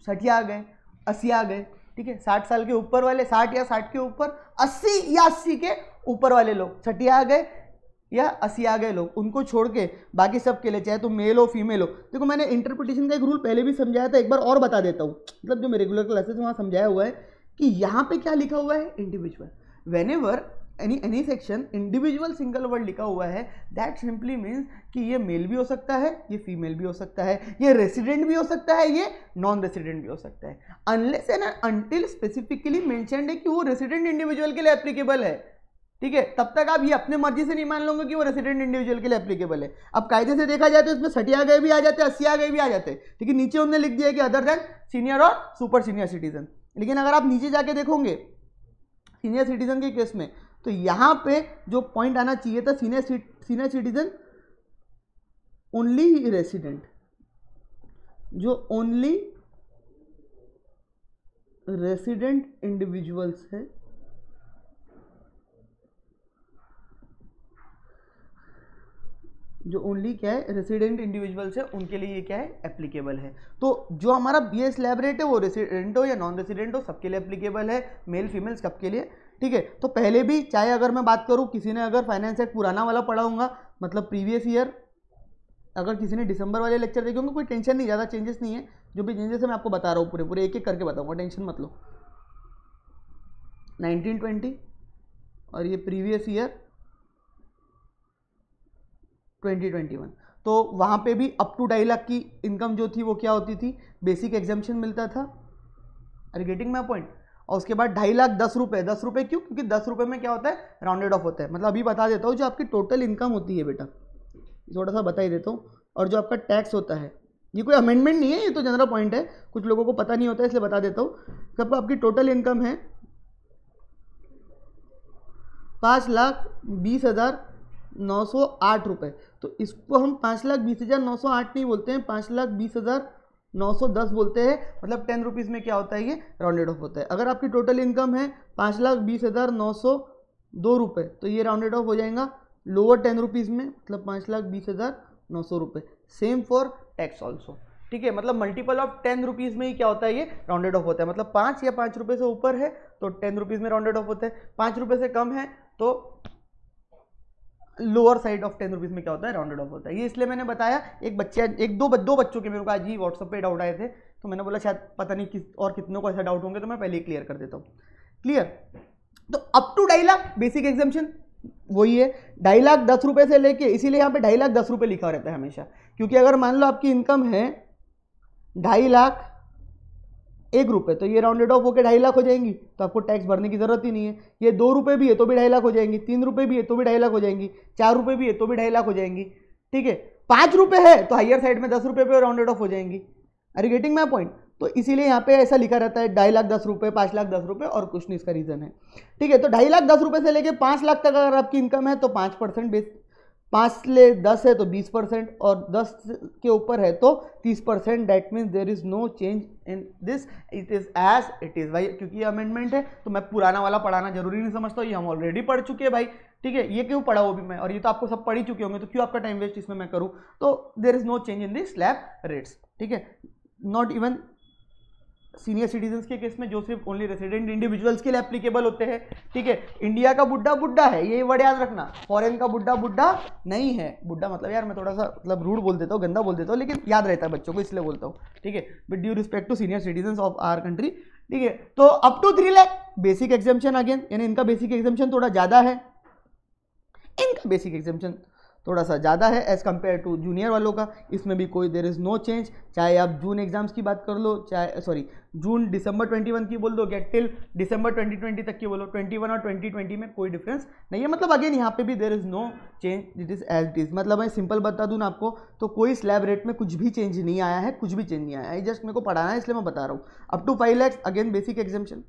60 आ गए, 80 आ गए, ठीक है, 60 साल के ऊपर वाले, 60 या 60 के ऊपर, 80 या 80 के ऊपर वाले लोग, 60 आ गए या 80 आ गए लोग, उनको छोड़ के बाकी सब के लिए, चाहे तो मेल हो फीमेल हो। देखो मैंने इंटरप्रिटेशन का एक रूल पहले भी समझाया था, एक बार और बता देता हूँ, मतलब जो मैं रेगुलर क्लासेस में वहाँ समझाया हुआ है कि यहाँ पे क्या लिखा हुआ है, individual, whenever any section individual single word लिखा हुआ है, दैट सिंपली मीन्स कि ये मेल भी हो सकता है, ये फीमेल भी हो सकता है, ये रेसिडेंट भी हो सकता है, ये नॉन रेसिडेंट भी हो सकता है, unless and until specifically mentioned है कि वो रेसिडेंट इंडिविजुअल के लिए एप्लीकेबल है, ठीक है, तब तक आप ये अपने मर्जी से नहीं मान लोगे कि वो रेसिडेंट इंडिविजुअल के लिए एप्लीकेबल है। अब कायदे से देखा जाए तो इसमें 60 आ गए भी आ जाते हैं, 80 आ गए भी आ जाते हैं, लेकिन नीचे उन्होंने लिख दिया कि अदर देन सीनियर और सुपर सीनियर सिटीजन। लेकिन अगर आप नीचे जाके देखोगे सीनियर सिटीजन के केस में, तो यहां पे जो पॉइंट आना चाहिए था, सीनियर सिटीजन ओनली रेसिडेंट, जो ओनली रेसिडेंट इंडिविजुअल्स है, जो ओनली क्या है रेसिडेंट इंडिविजुअल्स है, उनके लिए ये क्या है एप्लीकेबल है। तो जो हमारा BA स्लैब रेट है वो रेसिडेंट हो या नॉन रेसिडेंट हो सबके लिए एप्लीकेबल है, मेल फीमेल सबके लिए, ठीक है। तो पहले भी चाहे अगर मैं बात करूं, किसी ने अगर फाइनेंस एक्ट पुराना वाला पढ़ा होगा, मतलब प्रीवियस ईयर, अगर किसी ने दिसंबर वाले लेक्चर देखे होंगे, कोई टेंशन नहीं, ज़्यादा चेंजेस नहीं है, जो भी चेंजेस है मैं आपको बता रहा हूँ, पूरे पूरे एक एक करके बताऊँगा, टेंशन मत लो। 1920 और ये प्रीवियस ईयर 2021, तो वहाँ पे भी अप टू 2.5 लाख की इनकम जो थी वो क्या होती थी, बेसिक एग्जाम्पशन मिलता था, आर गेटिंग माय पॉइंट। और उसके बाद 2.5 लाख 10 रुपये, 10 रुपये क्यों, क्योंकि 10 रुपये में क्या होता है राउंडेड ऑफ होता है। मतलब अभी बता देता हूँ, जो आपकी टोटल इनकम होती है बेटा, थोड़ा सा बता ही देता हूँ, और जो आपका टैक्स होता है, ये कोई अमेंडमेंट नहीं है, ये तो जनरल पॉइंट है, कुछ लोगों को पता नहीं होता है इसलिए बता देता हूँ। सबको आपकी टोटल इनकम है 5,20,908 रुपये, तो इसको हम 5,20,908 नहीं बोलते हैं, 5,20,910 बोलते हैं, मतलब 10 रुपीज़ में क्या होता है, ये राउंडेड ऑफ होता है। अगर आपकी टोटल इनकम है 5,20,902 रुपये, तो ये राउंडेड ऑफ हो जाएगा लोअर 10 रुपीज़ में, मतलब 5,20,900 रुपये। सेम फॉर टैक्स ऑल्सो, ठीक है, मतलब मल्टीपल ऑफ 10 रुपीज़ में ही क्या होता है, ये राउंडेड ऑफ होता है। मतलब 5 या 5 रुपये से ऊपर है तो 10 रुपीज़ में राउंडेड ऑफ होता है, 5 रुपये से कम है तो लोअर साइड ऑफ 10 रुपीज़ में क्या होता है राउंडेड ऑफ होता है। ये इसलिए मैंने बताया, दो बच्चों के मेरे को आज ही व्हाट्सएप पे डाउट आए थे, तो मैंने बोला शायद पता नहीं किस और कितनों को ऐसा डाउट होंगे, तो मैं पहले ही क्लियर कर देता हूँ। क्लियर, तो up to 2.5 lakh basic exemption वही है, 2.5 लाख 10 रुपये से लेके, इसीलिए यहाँ पे 2.5 लाख 10 रुपये लिखा रहता है हमेशा, क्योंकि अगर मान लो आपकी इनकम है 2.5 लाख 1 रुपये, तो ये राउंडेड ऑफ होकर 2.5 लाख हो जाएंगी, तो आपको टैक्स भरने की जरूरत ही नहीं है। ये 2 रुपये भी है तो भी 2.5 लाख हो जाएंगी, 3 रुपये भी है तो भी 2.5 लाख हो जाएंगी, 4 रुपये भी है तो भी 2.5 लाख हो जाएंगी, ठीक है। 5 रुपये है तो हायर साइड में 10 रुपये पे राउंडेड ऑफ हो जाएंगी। Are you getting my point? तो इसीलिए यहाँ पे ऐसा लिखा रहता है 2.5 लाख 10 रुपये, 5 लाख 10 रुपये, और कुछ नहीं, इसका रीजन है, ठीक है। तो 2.5 लाख 10 रुपये से लेके 5 लाख तक अगर आपकी इनकम है तो 5% बेस 5 ले 10 है तो 20% और 10 के ऊपर है तो 30%। That means there is no change in this, it is as it is भाई। क्योंकि ये अमेंडमेंट है तो मैं पुराना वाला पढ़ाना जरूरी नहीं समझता, ये हम ऑलरेडी पढ़ चुके हैं भाई, ठीक है। ये क्यों पढ़ा वो भी मैं, और ये तो आपको सब पढ़ ही चुके होंगे, तो क्यों आपका टाइम वेस्ट इसमें मैं करूँ। तो there is no change in the slab rates, ठीक है। नॉट इवन सीनियर सिटीजन्स के केस में जो सिर्फ ओनली रेसिडेंट इंडिविजुअल्स के लिए एप्लीकेबल होते हैं, ठीक है। इंडिया का बुड्ढा बुड्ढा है, ये वर्ड याद रखना। फॉरेन का बुड्ढा बुड्ढा नहीं है। बुड्ढा मतलब यार मैं थोड़ा सा मतलब रूड बोल देता हूँ, गंदा बोल देता हूँ, लेकिन याद रहता है बच्चों को इसलिए बोलता हूँ, ठीक है। With due respect to senior citizens of our country, ठीक है। तो up to 3 lakh basic exemption again, यानी इनका बेसिक एग्जाम्पशन थोड़ा ज्यादा है, इनका बेसिक एग्जाम्पशन थोड़ा सा ज़्यादा है एज़ कम्पेयर टू जूनियर वालों का। इसमें भी कोई देर इज़ नो चेंज, चाहे आप जून एग्जाम्स की बात कर लो, चाहे सॉरी जून दिसंबर 21 की बोल दो, या टिल दिसंबर 2020 तक की बोलो, 21 और 2020 में कोई डिफरेंस नहीं है। मतलब अगेन यहाँ पे भी there is no change, it is as it is. मतलब मैं सिंपल बता दूँ ना आपको, तो कोई स्लैब रेट में कुछ भी चेंज नहीं आया है, कुछ भी चेंज नहीं आया है, जस्ट मेरे को पढ़ाना है इसलिए मैं बता रहा हूँ। Up to 5 lakh again basic exemption,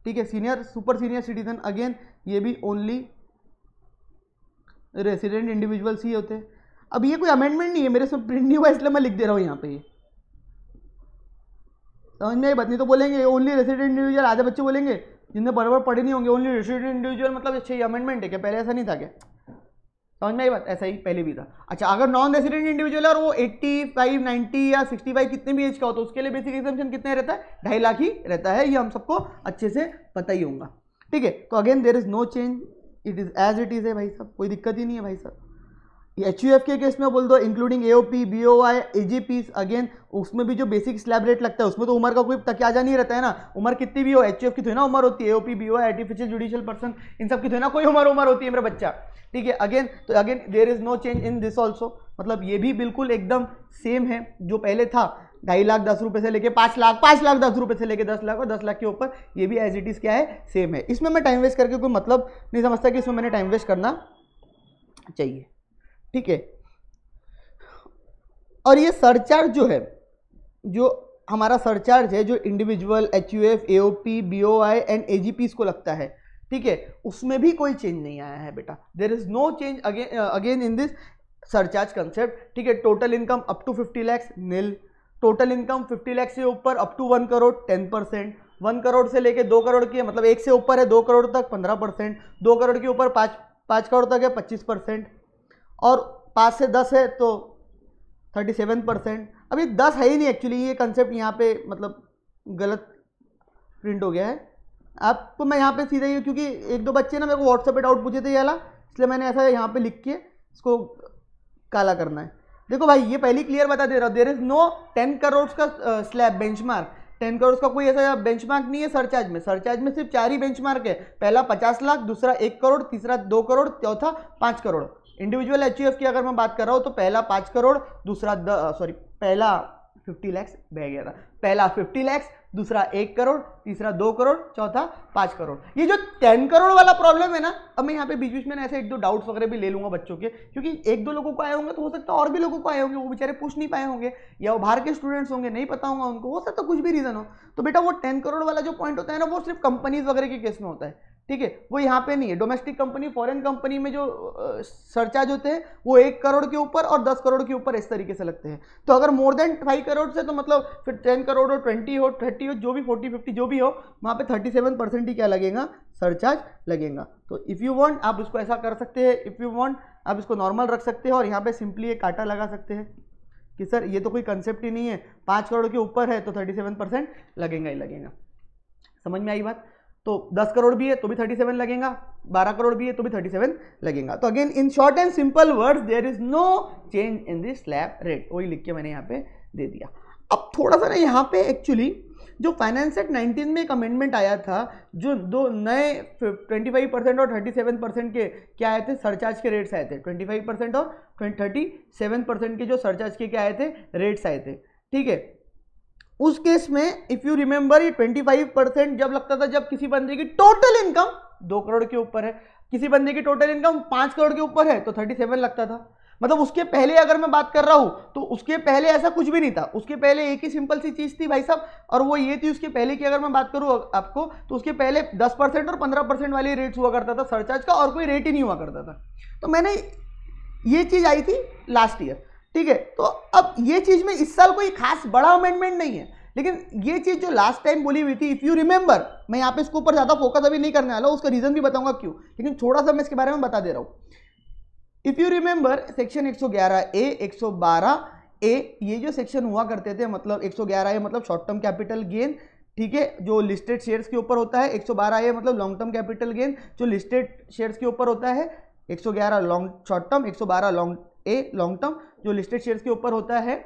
ठीक है। Senior super senior citizen again ये भी ओनली रेसिडेंट इंडिविजुअल्स ही होते हैं। अब ये कोई अमेंडमेंट नहीं है, मेरे से प्रिंट नहीं हुआ इसलिए मैं लिख दे रहा हूँ यहाँ पे। ये समझ में आई बात? नहीं तो बोलेंगे ओनली रेसिडेंट इंडिविजुअल, आधे बच्चे बोलेंगे जिनने बराबर पढ़े नहीं होंगे ओनली रेसिडेंट इंडिविजुअल, मतलब अच्छा ये अमेंडमेंट है क्या? पहले ऐसा नहीं था क्या? समझ में आई बात? ऐसा ही पहले भी था। अच्छा अगर नॉन रेसिडेंट इंडिविजुअल और वो 85, 90 या 65 कितने भी एज का हो तो उसके लिए बेसिक एग्जाम्पशन कितने रहता है? 2.5 लाख ही रहता है, ये हम सबको अच्छे से पता ही होगा, ठीक है। तो again there is no change, it is as it is है भाई साहब, कोई दिक्कत ही नहीं है भाई साहब। HUF के केस में बोल दो including AOP, BOI, AGPs, again उसमें भी जो बेसिक स्लैब रेट लगता है उसमें तो उम्र का कोई तकियाजा नहीं रहता है ना। उम्र कितनी भी हो, HUF की थोड़ी ना उम्र होती है, AOP, BOI, artificial judicial person, इन सब की थोड़ी ना कोई उम्र होती है मेरा बच्चा, ठीक है। अगेन तो again there is no change in this also, मतलब ये भी बिल्कुल एकदम सेम है जो पहले था। 2.5 लाख 10 रुपए से लेके 5 लाख, 5 लाख 10 रुपए से लेके 10 लाख और 10 लाख के ऊपर ये भी एज इट इज क्या है? सेम है। इसमें मैं टाइम वेस्ट करके कोई मतलब नहीं समझता कि इसमें मैंने टाइम वेस्ट करना चाहिए, ठीक है। और ये सरचार्ज जो है, जो हमारा सरचार्ज है, जो individual HUF, AOP, BOI and AGPs को लगता है, ठीक है, उसमें भी कोई चेंज नहीं आया है बेटा। There is no change again in this surcharge concept, ठीक है। Total income up to 50 lakh nil, total income 50 lakh से ऊपर अप टू 1 करोड़ 10%, 1 करोड़ से लेके 2 करोड़ की, मतलब 1 से ऊपर है 2 करोड़ तक 15%, 2 करोड़ के ऊपर 5 करोड़ तक है 25%, और 5 से 10 है तो 37%। अभी 10 है ही नहीं एक्चुअली, ये कंसेप्ट यहाँ पे मतलब गलत प्रिंट हो गया है। आपको मैं यहाँ पे सीधा ही, क्योंकि 1-2 बच्चे ना मेरे को व्हाट्सएप पे डाउट पूछे थे ये वाला, इसलिए मैंने ऐसा यहाँ पे लिख के इसको काला करना है। देखो भाई ये पहले क्लियर बता दे रहा हूँ, देयर इज नो 10 करोड़ का स्लैब बेंचमार्क। 10 करोड़ का कोई ऐसा बेंचमार्क नहीं है सरचार्ज में। सरचार्ज में सिर्फ 4 ही बेंचमार्क है, पहला 50 लाख, दूसरा 1 करोड़, तीसरा 2 करोड़, चौथा 5 करोड़। इंडिविजुअल HUF की अगर मैं बात कर रहा हूँ तो पहला 5 करोड़, दूसरा पहला 50 लाख बह गया था, पहला 50 लाख, दूसरा 1 करोड़, तीसरा 2 करोड़, चौथा 5 करोड़। ये जो 10 करोड़ वाला प्रॉब्लम है ना, अब मैं यहाँ पे बीच बीच में ऐसे 1-2 डाउट्स वगैरह भी ले लूंगा बच्चों के, क्योंकि 1-2 लोगों को आए होंगे तो हो सकता है और भी लोगों को आए होंगे, वो बेचारे पूछ नहीं पाए होंगे, या वो बाहर के स्टूडेंट्स होंगे नहीं पता होगा उनको, हो सकता है कुछ भी रीजन हो। तो बेटा वो 10 करोड़ वाला जो पॉइंट होता है ना, वो सिर्फ कंपनीज वगैरह के केस में होता है, ठीक है, वो यहाँ पे नहीं है। डोमेस्टिक कंपनी, फॉरेन कंपनी में जो सरचार्ज होते हैं वो 1 करोड़ के ऊपर और 10 करोड़ के ऊपर इस तरीके से लगते हैं। तो अगर मोर देन 5 करोड़ से, तो मतलब फिर 10 करोड़ हो, 20 हो, 30 हो, जो भी 40, 50 जो भी हो, वहाँ पे 37% ही क्या लगेगा? सरचार्ज लगेगा। तो इफ़ यू वांट आप इसको ऐसा कर सकते हैं, इफ़ यू वांट आप इसको नॉर्मल रख सकते हैं और यहाँ पे सिंपली एक कांटा लगा सकते हैं कि सर ये तो कोई कंसेप्ट ही नहीं है, 5 करोड़ के ऊपर है तो 37% लगेगा ही लगेगा। समझ में आई बात? तो 10 करोड़ भी है तो भी 37 लगेगा, 12 करोड़ भी है तो भी 37 लगेगा। तो again in short and simple words there is no change in this slab rate, वही लिख के मैंने यहाँ पे दे दिया। अब थोड़ा सा ना यहाँ पे एक्चुअली जो फाइनेंस एक्ट 19 में एक अमेंडमेंट आया था, जो 2 नए 25% और 37% के क्या आए थे? सरचार्ज के रेट्स आए थे। 25% और 37% के जो सरचार्ज के क्या आए थे? रेट्स आए थे, ठीक है। उस केस में इफ यू रिमेंबर, ये 25% जब लगता था जब किसी बंदे की टोटल इनकम 2 करोड़ के ऊपर है, किसी बंदे की टोटल इनकम 5 करोड़ के ऊपर है तो 37 लगता था। मतलब उसके पहले अगर मैं बात कर रहा हूं तो उसके पहले ऐसा कुछ भी नहीं था, उसके पहले एक ही सिंपल सी चीज थी भाई साहब, और वो ये थी उसके पहले की अगर मैं बात करूं आपको तो उसके पहले 10% और 15% वाली रेट्स हुआ करता था सरचार्ज का, और कोई रेट ही नहीं हुआ करता था। तो मैंने ये चीज आई थी लास्ट ईयर, ठीक है। तो अब ये चीज में इस साल कोई खास बड़ा अमेंडमेंट नहीं है, लेकिन ये चीज जो लास्ट टाइम बोली हुई थी, इफ यू रिमेंबर, मैं यहाँ पे इसके ऊपर ज्यादा फोकस अभी नहीं करने वाला हूं, उसका रीजन भी बताऊंगा क्यों, लेकिन थोड़ा सा मैं इसके बारे में बता दे रहा हूं। If you remember section 111A 112A ये जो सेक्शन हुआ करते थे, मतलब 111A मतलब शॉर्ट टर्म कैपिटल गेन, ठीक है, जो लिस्टेड शेयर्स के ऊपर होता है। 112A मतलब लॉन्ग टर्म कैपिटल गेन जो लिस्टेड शेयर्स के ऊपर होता है। 111 long short term, 112 long term जो लिस्टेड शेयर्स के ऊपर होता है,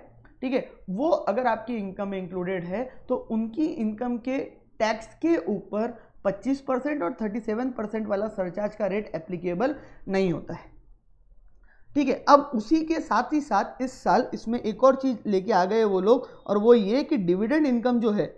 ठीक है। वो अगर आपकी इनकम में इंक्लूडेड है तो उनकी इनकम के टैक्स के ऊपर 25% और 37% वाला सरचार्ज का रेट एप्लीकेबल नहीं होता है, ठीक है। अब उसी के साथ ही साथ इस साल इसमें एक और चीज लेके आ गए वो लोग, और वो ये कि डिविडेंड इनकम जो है,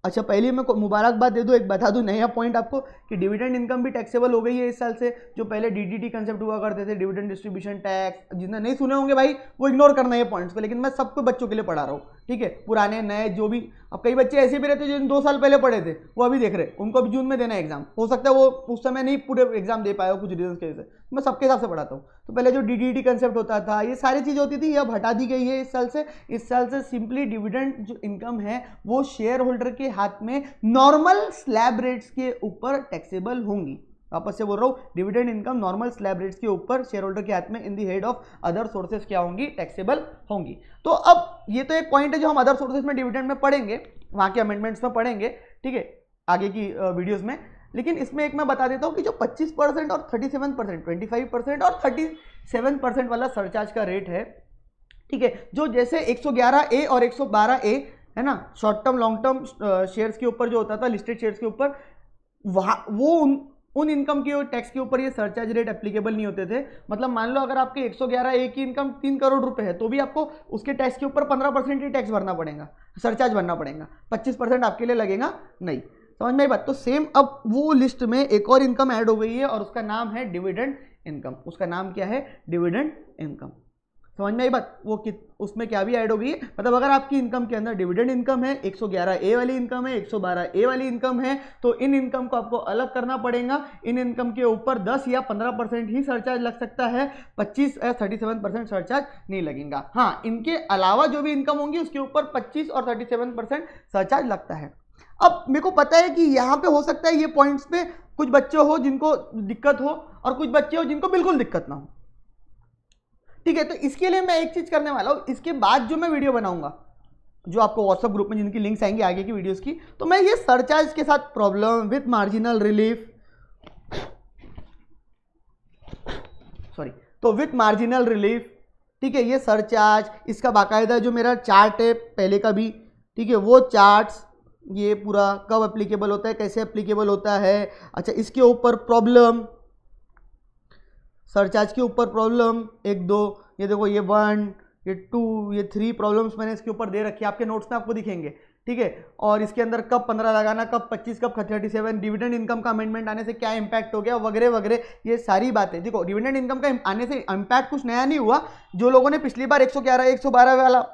अच्छा पहले मैं मुबारकबाद दे दूं, एक बता दूं नया पॉइंट आपको कि डिविडेंड इनकम भी टैक्सेबल हो गई है इस साल से। जो पहले डीडीटी कंसेप्ट हुआ करते थे, डिविडेंड डिस्ट्रीब्यूशन टैक्स, जिन्हें नहीं सुने होंगे भाई वो इग्नोर करना है पॉइंट्स को, लेकिन मैं सबको बच्चों के लिए पढ़ा रहा हूँ, ठीक है, पुराने नए जो भी। अब कई बच्चे ऐसे भी रहते हैं जो 2 साल पहले पढ़े थे, वो अभी देख रहे, उनको अभी जून में देना एग्जाम, हो सकता है वो उस समय नहीं पूरे एग्जाम दे पाए हो कुछ रीजन की वजह से, मैं सबके हिसाब से पढ़ाता हूँ। तो पहले जो डीडीटी कंसेप्ट होता था, ये सारी चीज़ होती थी, अब हटा दी गई है इस साल से। इस साल से सिंपली डिविडेंड जो इनकम है वो शेयर होल्डर के हाथ में नॉर्मल स्लैब रेट्स के ऊपर टैक्सेबल होंगी। वापस से बोल रहा हूँ, dividend income normal slab rates के ऊपर शेयर होल्डर के हाथ में in the head of other sources क्या होंगी, टैक्सेबल होंगी। तो अब ये तो एक पॉइंट है जो हम अदर सोर्सेज में डिविडेंड में पढ़ेंगे, वहां के अमेंडमेंट्स में पढ़ेंगे, ठीक है, आगे की वीडियोस में। लेकिन इसमें एक मैं बता देता हूँ कि जो 25% और 37%, 25% और 37% वाला सरचार्ज का रेट है, ठीक है, जो जैसे 111A और 112A है ना, short term long term shares के ऊपर जो होता था, लिस्टेड शेयर्स के ऊपर, वहां वो उन इनकम के टैक्स के ऊपर ये सरचार्ज रेट एप्लीकेबल नहीं होते थे। मतलब मान लो अगर आपके 111A की इनकम 3 करोड़ रुपए है तो भी आपको उसके टैक्स के ऊपर 15% ही टैक्स भरना पड़ेगा, सरचार्ज भरना पड़ेगा, 25% आपके लिए लगेगा नहीं। समझ में आई बात? तो सेम अब वो लिस्ट में एक और इनकम ऐड हो गई है और उसका नाम है डिविडेंड इनकम। उसका नाम क्या है? Dividend income. समझ में आई बात? वो उसमें क्या भी ऐड हो गई है, मतलब अगर आपकी इनकम के अंदर डिविडेंड इनकम है, 111A वाली इनकम है, 112A वाली इनकम है, तो इन इनकम को आपको अलग करना पड़ेगा। इन इनकम के ऊपर 10 या 15% ही सरचार्ज लग सकता है, 25 या 37% सरचार्ज नहीं लगेगा। हाँ, इनके अलावा जो भी इनकम होंगी उसके ऊपर 25 और 37% सरचार्ज लगता है। अब मेरे को पता है कि यहाँ पे हो सकता है ये पॉइंट्स पे कुछ बच्चे हो जिनको दिक्कत हो और कुछ बच्चे हो जिनको बिल्कुल दिक्कत ना हो, ठीक है। तो इसके लिए मैं एक चीज करने वाला हूं, इसके बाद जो मैं वीडियो बनाऊंगा, जो आपको व्हाट्सएप ग्रुप में जिनकी लिंक्स आएंगी आगे की वीडियोस की, तो मैं ये सरचार्ज के साथ प्रॉब्लम विद मार्जिनल रिलीफ, तो विद मार्जिनल रिलीफ, ठीक है, ये सरचार्ज, इसका बाकायदा जो मेरा चार्ट है पहले का भी, ठीक है, वो चार्ट्स, ये पूरा कब एप्लीकेबल होता है, कैसे एप्लीकेबल होता है, अच्छा इसके ऊपर प्रॉब्लम, सरचार्ज के ऊपर प्रॉब्लम 1 2, ये देखो ये 1, ये 2, ये 3 प्रॉब्लम्स मैंने इसके ऊपर दे रखी है, आपके नोट्स में आपको दिखेंगे, ठीक है। और इसके अंदर कब 15 लगाना, कब 25, कब 37, डिविडेंड इनकम का अमेंडमेंट आने से क्या इंपैक्ट हो गया, वगैरह वगैरह, ये सारी बातें। देखो डिविडेंड इनकम का आने से इंपैक्ट कुछ नया नहीं हुआ, जो लोगों ने पिछली बार 111 112 वाला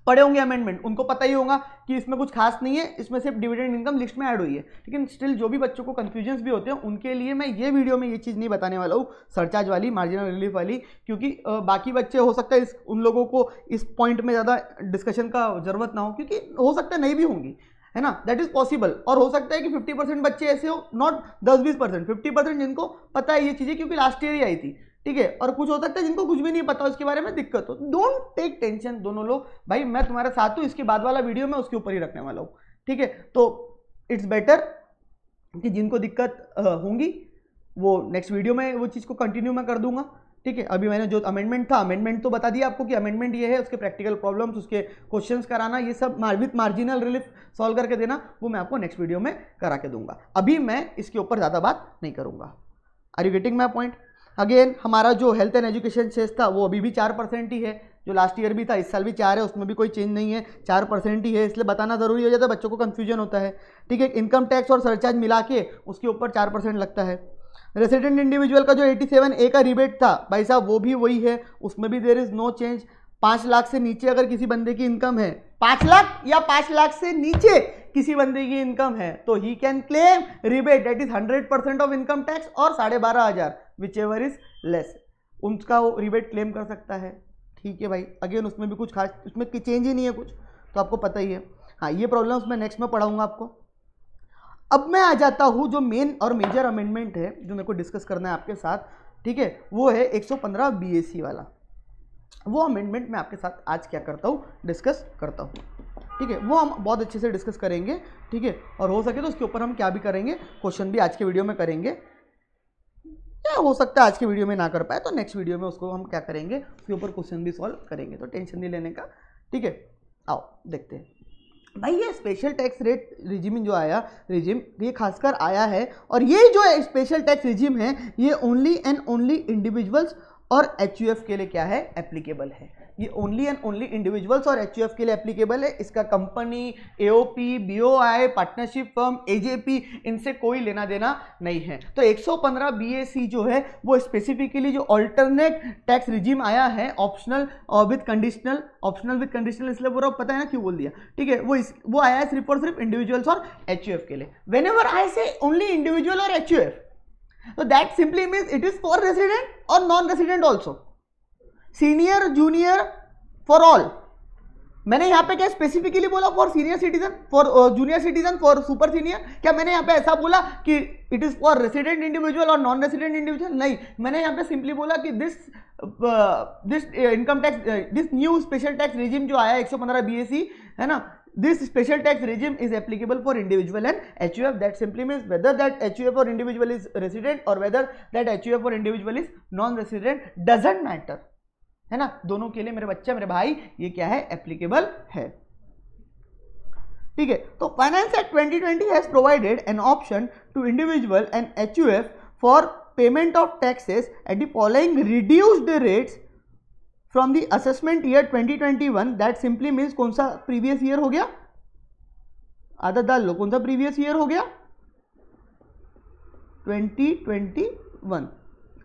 पढ़े होंगे अमेंडमेंट, उनको पता ही होगा कि इसमें कुछ खास नहीं है, इसमें सिर्फ डिविडेंड इनकम लिस्ट में ऐड हुई है। लेकिन स्टिल जो भी बच्चों को कंफ्यूजन्स भी होते हैं उनके लिए मैं ये वीडियो में ये चीज़ नहीं बताने वाला हूँ, सरचार्ज वाली, मार्जिनल रिलीफ वाली, क्योंकि बाकी बच्चे हो सकता है उन लोगों को इस पॉइंट में ज़्यादा डिस्कशन का जरूरत ना हो, क्योंकि हो सकता है नहीं भी होंगी, है ना, दैट इज पॉसिबल। और हो सकता है कि 50% बच्चे ऐसे हो, नॉट 10-20%, 50% जिनको पता है ये चीज़ें क्योंकि लास्ट ईयर ही आई थी, ठीक है। और कुछ हो सकता है जिनको कुछ भी नहीं पता उसके बारे में दिक्कत हो, डोंट टेक टेंशन दोनों लोग, भाई मैं तुम्हारे साथ हूँ, इसके बाद वाला वीडियो मैं उसके ऊपर ही रखने वाला हूँ, ठीक है। तो इट्स बेटर कि जिनको दिक्कत होंगी वो नेक्स्ट वीडियो में वो चीज़ को कंटिन्यू मैं कर दूंगा, ठीक है। अभी मैंने जो अमेंडमेंट था, अमेंडमेंट तो बता दिया आपको कि अमेंडमेंट ये है, उसके प्रैक्टिकल प्रॉब्लम्स, उसके क्वेश्चंस कराना, ये सब विथ मार्जिनल रिलीफ सॉल्व करके देना, वो मैं आपको नेक्स्ट वीडियो में करा के दूंगा। अभी मैं इसके ऊपर ज़्यादा बात नहीं करूंगा। Are you getting my point? Again हमारा जो हेल्थ एंड एजुकेशन सेस था वो अभी भी 4% ही है, जो लास्ट ईयर भी था, इस साल भी 4 है, उसमें भी कोई चेंज नहीं है, 4% ही है, इसलिए बताना जरूरी हो जाता है, बच्चों को कंफ्यूजन होता है, ठीक है। इनकम टैक्स और सरचार्ज मिला के उसके ऊपर 4% लगता है। रेसिडेंट इंडिविजुअल का जो 87A का रिबेट था भाई साहब वो भी वही है, उसमें भी there is no change. 5 lakh से नीचे अगर किसी बंदे की इनकम है, 5 लाख या 5 लाख से नीचे किसी बंदे की इनकम है तो he can claim rebate that is 100% of income tax और 12,500 विच एवर इज लेस, उनका वो रिबेट क्लेम कर सकता है। ठीक है भाई, अगेन उसमें भी कुछ खास, उसमें चेंज ही नहीं है कुछ, तो आपको पता ही है। हाँ, ये प्रॉब्लम्स मैं नेक्स्ट में पढ़ाऊंगा आपको। अब मैं आ जाता हूँ जो मेन और मेजर अमेंडमेंट है जो मेरे को डिस्कस करना है आपके साथ, ठीक है, वो है 115 BAC वाला। वो अमेंडमेंट मैं आपके साथ आज क्या करता हूँ, डिस्कस करता हूँ, ठीक है। वो हम बहुत अच्छे से डिस्कस करेंगे, ठीक है, और हो सके तो उसके ऊपर हम क्या भी करेंगे, क्वेश्चन भी आज के वीडियो में करेंगे, या हो सकता है आज की वीडियो में ना कर पाए तो नेक्स्ट वीडियो में उसको हम क्या करेंगे, उसके ऊपर क्वेश्चन भी सॉल्व करेंगे, तो टेंशन नहीं लेने का, ठीक है। आओ देखते हैं भाई, ये स्पेशल टैक्स रेट रिजिम जो आया, रिजिम ये खासकर आया है, और ये जो स्पेशल टैक्स रिजिम है ये ओनली एंड ओनली इंडिविजुअल्स और HUF के लिए क्या है, एप्लीकेबल है। ये ओनली एंड ओनली इंडिविजुअल्स और HUF के लिए एप्लीकेबल है। इसका company, AOP, BOI, partnership firm, AJP इनसे कोई लेना देना नहीं है। तो 115 BAC जो है वो स्पेसिफिकली जो अल्टरनेट टैक्स रिजिम आया है, optional with conditional, optional with conditional इसलिए पूरा पता है ना क्यों बोल दिया, ठीक है, वो आया है सिर्फ और सिर्फ इंडिविजुअल्स और HUF के लिए। वेन एवर आई से ओनली इंडिविजुअल और HUF, so that simply means it is for resident or non-resident also, senior, junior, for all। मैंने यहाँ पे क्या स्पेसिफिकली बोला for senior citizen, for junior citizen, for super senior? क्या मैंने यहाँ पे ऐसा बोला कि it is for resident individual और नॉन रेसिडेंट इंडिविजुअल? नहीं, मैंने यहाँ पे सिंपली बोला कि this income tax, this new special tax regime जो आया 115 BAC है ना, this special tax regime is applicable for individual and HUF. That simply means whether that HUF or individual is resident or whether that HUF or individual is non-resident doesn't matter, है ना, दोनों के लिए मेरे बच्चे, मेरे भाई, ये क्या है, एप्लीकेबल है, ठीक है। तो finance act 2020 has provided an option to individual and HUF for payment of taxes at the following reduced rates from the assessment year 2021। That simply means कौन सा प्रीवियस ईयर हो गया, आदत डाल लो, कौन सा प्रीवियस ईयर हो गया, 2021,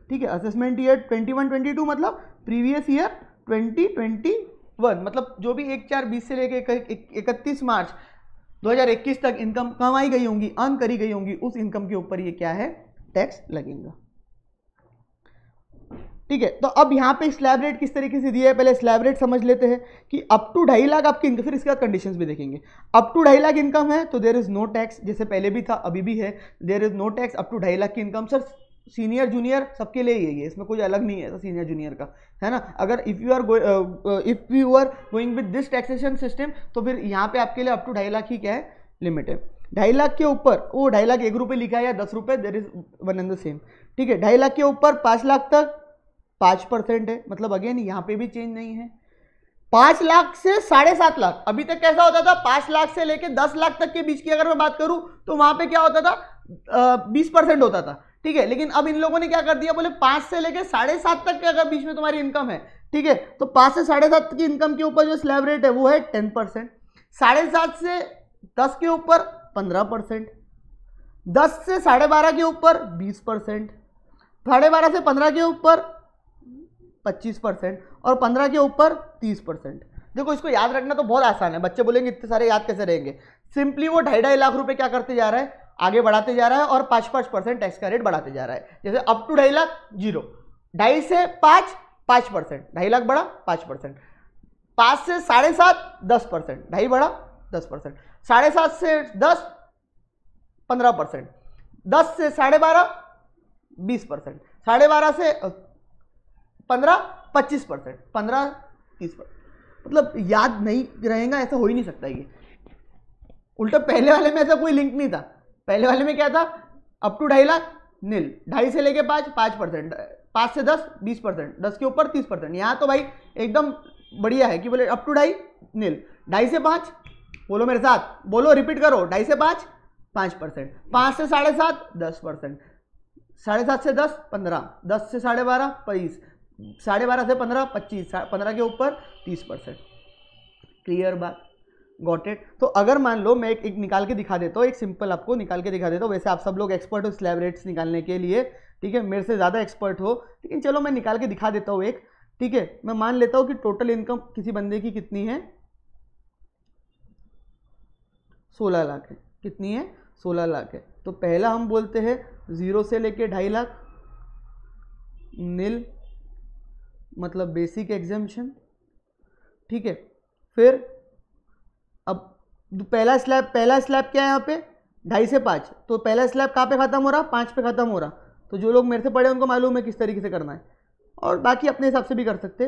ठीक है। असेसमेंट ईयर 21-22 मतलब प्रीवियस ईयर 2021, मतलब जो भी 1/4/20 से लेकर 31 मार्च 2021 तक इनकम कमाई गई होंगी, अर्न करी गई होंगी, उस इनकम के ऊपर ये क्या है, टैक्स लगेगा, ठीक है। तो अब यहाँ पे स्लैब रेट किस तरीके से दिया है, पहले स्लैब रेट समझ लेते हैं कि अप टू 2.5 लाख आपकी इनकम, फिर इसका कंडीशंस भी देखेंगे। अप टू 2.5 लाख इनकम है तो देयर इज नो टैक्स, जैसे पहले भी था अभी भी है, there is no tax up to 2.5 lakh की इनकम। सर सीनियर जूनियर सबके लिए यही है, इसमें कोई अलग नहीं है सीनियर जूनियर का, है ना। अगर if you are going with this taxation system तो फिर यहाँ पे आपके लिए अप टू 2.5 लाख ही क्या है, लिमिट है। 2.5 लाख के ऊपर, वो 2.5 लाख 1 रुपये लिखा है या 10 रुपये, there is one and the same, ठीक है। 2.5 लाख के ऊपर 5 लाख तक 5% है, मतलब अगेन यहाँ पे भी चेंज नहीं है। 5 लाख से 7.5 लाख, अभी तक कैसा होता था, 5 लाख से लेके 10 लाख तक के बीच की अगर मैं बात करूं तो वहां पे क्या होता था, 20% होता था, ठीक है। लेकिन अब इन लोगों ने क्या कर दिया, बोले 5 से लेके 7.5 तक के अगर बीच में तुम्हारी इनकम है, ठीक है, तो 5 से 7.5 की इनकम के ऊपर जो स्लैब रेट है वो है 10%, 7.5 से 10 के ऊपर 15%, 10 से 12.5 के ऊपर 20%, 12.5 से 15 के ऊपर 25% और 15 के ऊपर 30%। देखो इसको याद रखना तो बहुत आसान है, बच्चे बोलेंगे इतने सारे याद कैसे रहेंगे, सिंपली वो 2.5 लाख रुपए क्या करते जा रहा है, आगे बढ़ाते जा रहा है और 5% टैक्स का रेट बढ़ाते जा रहा है। जैसे अप टू 2.5 लाख 0, 2.5 से 5% 2.5 लाख बढ़ा 5%, 5 से 7.5 10%, 2.5 बढ़ा 10%, 7.5 से 10 15%, 10 से 12.5 20%, 12.5 से 15 25%, 15 30%, मतलब याद नहीं रहेगा ऐसा हो ही नहीं सकता। ये उल्टा पहले वाले में ऐसा कोई लिंक नहीं था, पहले वाले में क्या था, अप टू 2.5 लाख नील, 2.5 से लेके 5% 5 से 10 20%, 10 के ऊपर 30%। यहाँ तो भाई एकदम बढ़िया है कि बोले अप टू 2.5 नील, 2.5 से 5, बोलो मेरे साथ, बोलो रिपीट करो, 2.5 से 5 5%, 5 से 7.5 10%, 7.5 से 10 15, 10 से 12.5 20, 12.5 से 15 25, 15 के ऊपर 30%। क्लियर बात, गॉट इट। तो अगर मान लो मैं एक निकाल के दिखा देता हूँ, एक सिंपल आपको निकाल के दिखा देता हूँ। वैसे आप सब लोग एक्सपर्ट हो स्लैब रेट्स निकालने के लिए, ठीक है, मेरे से ज़्यादा एक्सपर्ट हो, लेकिन चलो मैं निकाल के दिखा देता हूँ एक, ठीक है। मैं मान लेता हूँ कि टोटल इनकम किसी बंदे की कितनी है, 16 लाख है। कितनी है? 16 लाख है। तो पहला हम बोलते हैं 0 से लेके 2.5 लाख, नील मतलब बेसिक एग्जाम्पशन, ठीक है। फिर अब पहला स्लैब क्या है यहाँ पे 2.5 से 5, तो पहला स्लैब कहाँ पे खत्म हो रहा? 5 पे खत्म हो रहा। तो जो लोग मेरे से पढ़े उनको मालूम है किस तरीके से करना है, और बाकी अपने हिसाब से भी कर सकते।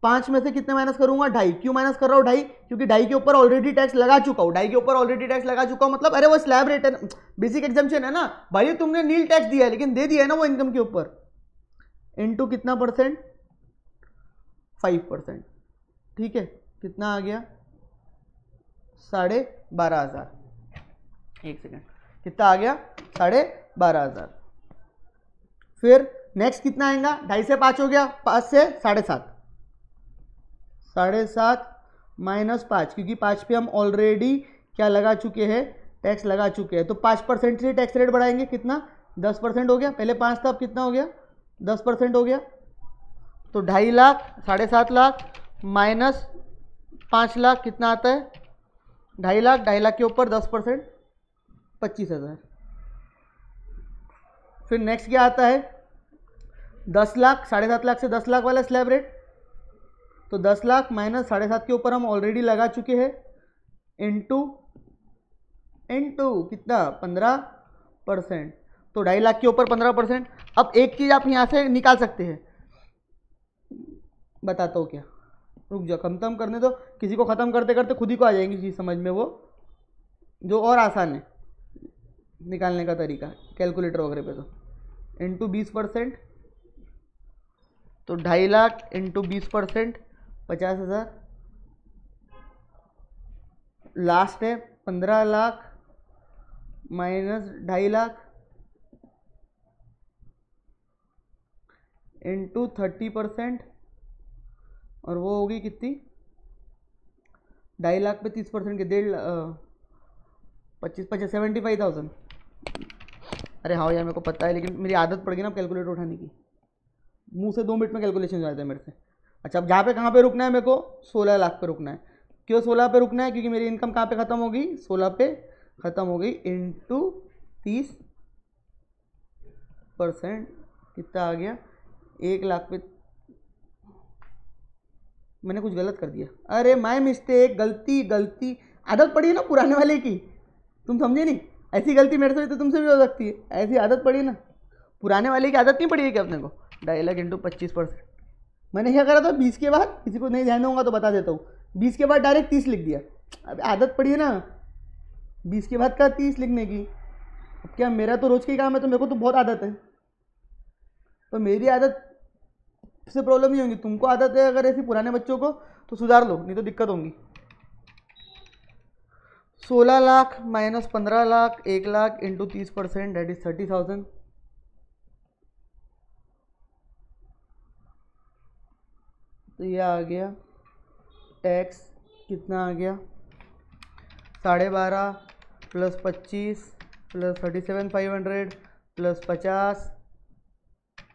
5 में से कितने माइनस करूंगा? 2.5। क्यों माइनस कर रहा हूँ 2.5? क्योंकि 2.5 के ऊपर ऑलरेडी टैक्स लगा चुका हूँ, 2.5 के ऊपर ऑलरेडी टैक्स लगा चुका हूँ, मतलब अरे वो स्लैब रेट है, बेसिक एग्जाम्पशन है ना भाई, तुमने नील टैक्स दिया है लेकिन दे दिया है ना वो इनकम के ऊपर, इनटू कितना परसेंट? 5%, ठीक है। कितना आ गया? 12,500। एक सेकेंड, कितना आ गया? 12,500। फिर नेक्स्ट कितना आएगा? 2.5 से 5 हो गया, 5 से 7.5, 7.5 माइनस 5, क्योंकि 5 पे हम ऑलरेडी क्या लगा चुके हैं? टैक्स लगा चुके हैं। तो 5% से टैक्स रेट बढ़ाएंगे, कितना? 10% हो गया। पहले 5 था, अब कितना हो गया? 10% हो गया। तो 2.5 लाख, 7.5 लाख माइनस 5 लाख कितना आता है? 2.5 लाख। 2.5 लाख के ऊपर 10%, 25,000। फिर नेक्स्ट क्या आता है? 10 लाख, 7.5 लाख से 10 लाख वाला स्लैब रेट, तो 10 लाख माइनस 7.5 के ऊपर हम ऑलरेडी लगा चुके हैं, इनटू कितना? 15%। तो 2.5 लाख के ऊपर 15%। अब एक चीज आप यहां से निकाल सकते हैं, बताता हूँ क्या, रुक जाओ, खत्म करने दो। किसी को खत्म करते करते खुद ही को आ जाएंगी चीज समझ में, वो जो और आसान है निकालने का तरीका कैलकुलेटर वगैरह पे। तो इनटू 20%, तो 2.5 लाख इंटू 20%, 50,000। लास्ट है 15 लाख माइनस 2.5 लाख इंटू 30%, और वो होगी कितनी? 2.5 लाख पे 30% के 75,000। अरे हाँ यार मेरे को पता है, लेकिन मेरी आदत पड़ गई ना कैलकुलेटर उठाने की, मुंह से 2 मिनट में कैलकुलेशन हो जाता है मेरे से। अच्छा, अब जहाँ पे कहाँ पे रुकना है मेरे को? 16 लाख पे रुकना है। क्यों 16 पे रुकना है? क्योंकि मेरी इनकम कहाँ पे ख़त्म हो गई? 16 पे ख़त्म हो गई, इंटू 30%, कितना आ गया? 1 लाख पे। मैंने कुछ गलत कर दिया, अरे माय मिस्टेक, गलती आदत पड़ी है ना पुराने वाले की, तुम समझे नहीं? ऐसी गलती मेरे से तो तुमसे भी हो सकती है, ऐसी आदत पड़ी ना, पुराने वाले की आदत नहीं पड़ी है क्या अपने को? 2.5 लाख इंटू 25%। मैंने क्या करा था 20 के बाद, किसी को नहीं ध्यान दूंगा तो बता देता हूँ, 20 के बाद डायरेक्ट 30 लिख दिया। अब आदत पड़ी है ना 20 के बाद का 30 लिखने की। अब क्या मेरा तो रोज का ही काम है, तो मेरे को तो बहुत आदत है, तो मेरी आदत से प्रॉब्लम नहीं होगी। तुमको आदत है अगर ऐसी पुराने बच्चों को, तो सुधार लो, नहीं तो दिक्कत होगी। 16 lakh minus 15 lakh, 1 lakh into 30%, that is 30,000। तो ये आ गया टैक्स, कितना आ गया? 12.5 plus 25 plus 37,500 plus 50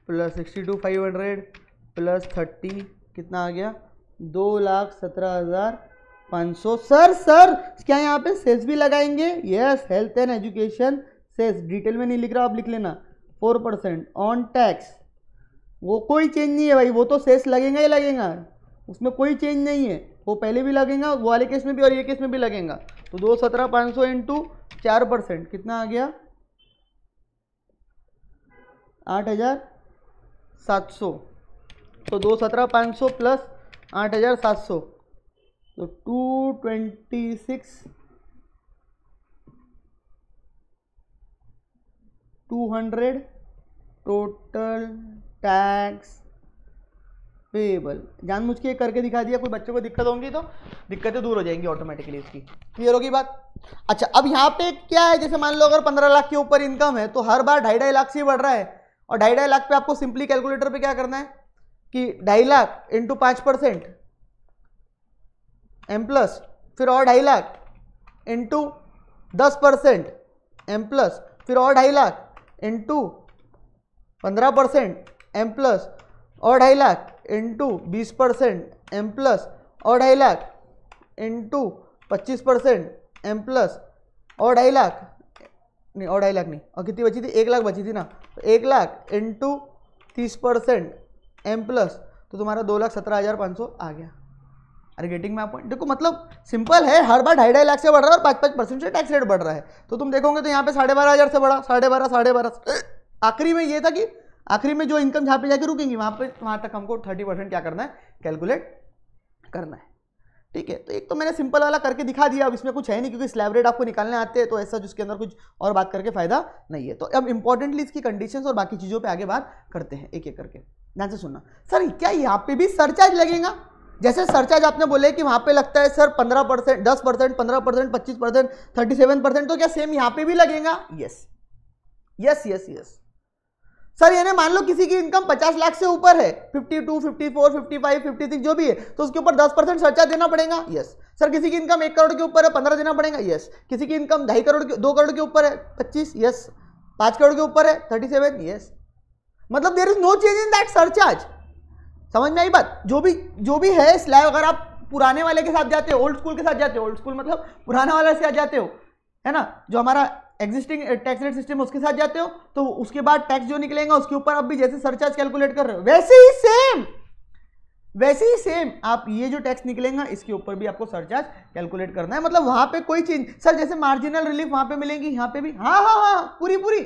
plus 62,500 plus 30, कितना आ गया? 2,17,500। सर क्या यहाँ पे सेस भी लगाएंगे? Yes, health and education cess, detail में नहीं लिख रहा, आप लिख लेना, 4% ऑन टैक्स। वो कोई चेंज नहीं है भाई, वो तो सेस लगेगा ही लगेगा, उसमें कोई चेंज नहीं है, वो पहले भी लगेगा, वो वाले केस में भी और ये केस में भी लगेगा। तो 2,17,500 इंटू 4%, कितना आ गया? 8,700। तो 2,17,500 प्लस 8,700, तो 226,200 टोटल टैक्स पेएबल। जानबूझ के करके दिखा दिया, कोई बच्चों को दिक्कत होंगी तो दिक्कतें दूर हो जाएंगी ऑटोमेटिकली इसकी। क्लियर होगी बात? अच्छा, अब यहाँ पे क्या है, जैसे मान लो अगर 15 लाख के ऊपर इनकम है तो हर बार 2.5 लाख से ही बढ़ रहा है, और 2.5 लाख पे आपको सिंपली कैलकुलेटर पे क्या करना है कि 2.5 लाख इंटू 5% एम प्लस फिर और 2.5 लाख इंटू 10% एम प्लस, फिर और 2.5 लाख इंटू 15% एम प्लस, और 2.5 लाख इंटू 20% एम प्लस, और 2.5 लाख इंटू 25% एम प्लस, और 2.5 लाख नहीं, और 2.5 लाख नहीं, और कितनी बची थी, 1 लाख बची थी ना, तो 1 लाख इंटू 30% एम प्लस, तो तुम्हारा 2,17,500 आ गया। अरे गेटिंग में पॉइंट देखो, मतलब सिंपल है, हर बार 2.5 लाख से बढ़ रहा है और 5% से टैक्स रेट बढ़ रहा है। तो तुम देखोगे तो यहाँ पे 12,500 से बढ़ा, 12,500 आखिरी में ये था कि आखिरी में जो इनकम जहाँ पे जाके रुकेंगी वहाँ तक हमको 30% क्या करना है, कैलकुलेट करना है। ठीक है, तो एक तो मैंने सिंपल वाला करके दिखा दिया, अब इसमें कुछ है नहीं क्योंकि स्लैब रेट आपको निकालने आते हैं, तो ऐसा जिसके अंदर कुछ और बात करके फायदा नहीं है। तो अब इंपॉर्टेंटली इसकी कंडीशंस और बाकी चीज़ों पे आगे बात करते हैं एक एक करके। ध्यान से सुनना सर, क्या यहाँ पे भी सरचार्ज लगेगा? जैसे सरचार्ज आपने बोले कि वहाँ पे लगता है सर 15%, 10%, 15%, 25%, 37%, तो क्या सेम यहाँ पे भी लगेगा? Yes yes yes yes sir. यानी मान लो किसी की इनकम 50 लाख से ऊपर है, 52, 54, 55, 56 जो भी है, तो उसके ऊपर 10% सरचार्ज देना पड़ेगा। Yes sir. किसी की इनकम 1 करोड़ के ऊपर है, 15 देना पड़ेगा। यस। किसी की इनकम 2.5 करोड़, 2 करोड़ के ऊपर है, 25। यस। 5 करोड़ के ऊपर है, 37। यस। मतलब there is no change in that surcharge. समझ में आई बात? जो भी है स्लैब, अगर आप पुराने वाले के साथ जाते हो, ओल्ड स्कूल के साथ जाते हो, ओल्ड स्कूल मतलब पुराना वाले से जाते हो, है ना, जो हमारा एग्जिस्टिंग टैक्स रेट सिस्टम उसके साथ जाते हो, तो उसके बाद टैक्स जो निकलेगा उसके ऊपर आप भी जैसे सरचार्ज कैलकुलेट कर रहे हो, वैसे ही सेम आप ये जो टैक्स निकलेगा इसके ऊपर भी आपको सरचार्ज कैलकुलेट करना है। मतलब वहां पे कोई चेंज सर, जैसे मार्जिनल रिलीफ वहां पे मिलेंगी, यहाँ पे भी हाँ पूरी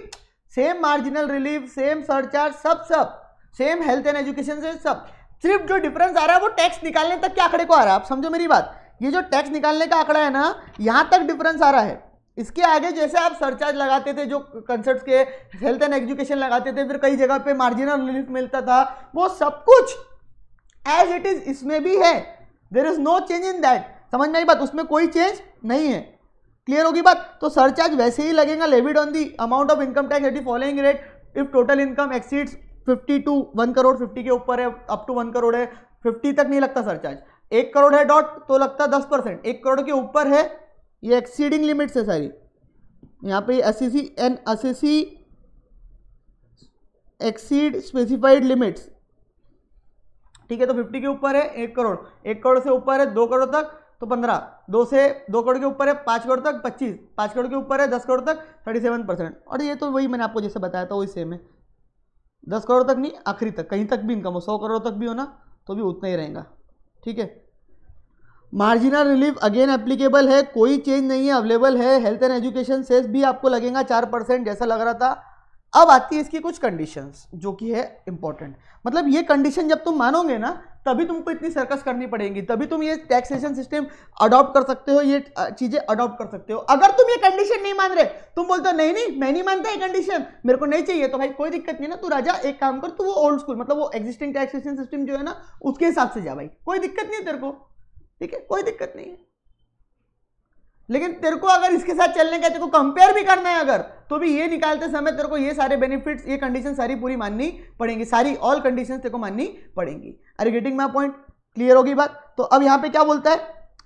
same marginal relief, same surcharge, सब सेम, हेल्थ एंड एजुकेशन से सब। सिर्फ जो डिफरेंस आ रहा है वो टैक्स निकालने तक के आंकड़े को आ रहा है। आप समझो मेरी बात, ये जो टैक्स निकालने का आंकड़ा है ना, यहां तक डिफरेंस आ रहा है। इसके आगे जैसे आप सरचार्ज लगाते थे, जो कंसर्ट्स के हेल्थ एंड एजुकेशन लगाते थे, फिर कई जगह पे मार्जिनल रिलीफ मिलता था, वो सब कुछ एज इट इज इसमें भी है। There is no change in that. समझ में आई बात? उसमें कोई चेंज नहीं है। क्लियर होगी बात? तो सरचार्ज वैसे ही लगेगा, levied on the amount of income tax at the following rate if total income exceeds 50 to 1 crore, 50 के ऊपर है अप टू 1 करोड़ है, 50 तक नहीं लगता सरचार्ज। 1 करोड़ है डॉट तो लगता 10%, 1 करोड़ के ऊपर है, ये एक्सीडिंग लिमिट्स है सारी, यहाँ पे SSC and SSC exceed specified limits. ठीक है, तो 50 के ऊपर है 1 करोड़, 1 करोड़ से ऊपर है 2 करोड़ तक तो 15, 2 से 2 करोड़ के ऊपर है 5 करोड़ तक 25, 5 करोड़ के ऊपर है 10 करोड़ तक 37%। और ये तो वही मैंने आपको जैसे बताया था वही सेम है, 10 करोड़ तक नहीं, आखिरी तक, कहीं तक भी इनकम हो, 100 करोड़ तक भी हो ना तो भी उतना ही रहेगा। ठीक है। मार्जिनल रिलीफ अगेन एप्लीकेबल है, कोई चेंज नहीं है, अवेलेबल है। हेल्थ एंड एजुकेशन सेस भी आपको लगेगा 4% जैसा लग रहा था। अब आती है इसकी कुछ कंडीशंस जो कि है इंपॉर्टेंट। मतलब ये कंडीशन जब तुम मानोगे ना तभी तुमको इतनी सर्कस करनी पड़ेगी, तभी तुम ये टैक्सेशन सिस्टम अडॉप्ट कर सकते हो, ये चीजें अडॉप्ट कर सकते हो। अगर तुम ये कंडीशन नहीं मान रहे, तुम बोलते हो नहीं मैं नहीं मानता ये कंडीशन, मेरे को नहीं चाहिए, तो भाई कोई दिक्कत नहीं ना, तू राजा एक काम कर, तू वो ओल्ड स्कूल मतलब वो एग्जिस्टिंग टैक्सेशन सिस्टम जो है ना उसके हिसाब से जा भाई, कोई दिक्कत नहीं है तेरे को। ठीक है, कोई दिक्कत नहीं है। लेकिन तेरे को अगर इसके साथ चलने का, तेरे को कंपेयर भी करना है अगर, तो भी ये निकालते समय तेरे को ये सारे बेनिफिट्स, ये कंडीशन सारी पूरी माननी पड़ेंगी, सारी ऑल कंडीशंस तेरे को माननी पड़ेंगी। अरे गेटिंग माय पॉइंट? क्लियर होगी बात? तो अब यहां पे क्या बोलता है,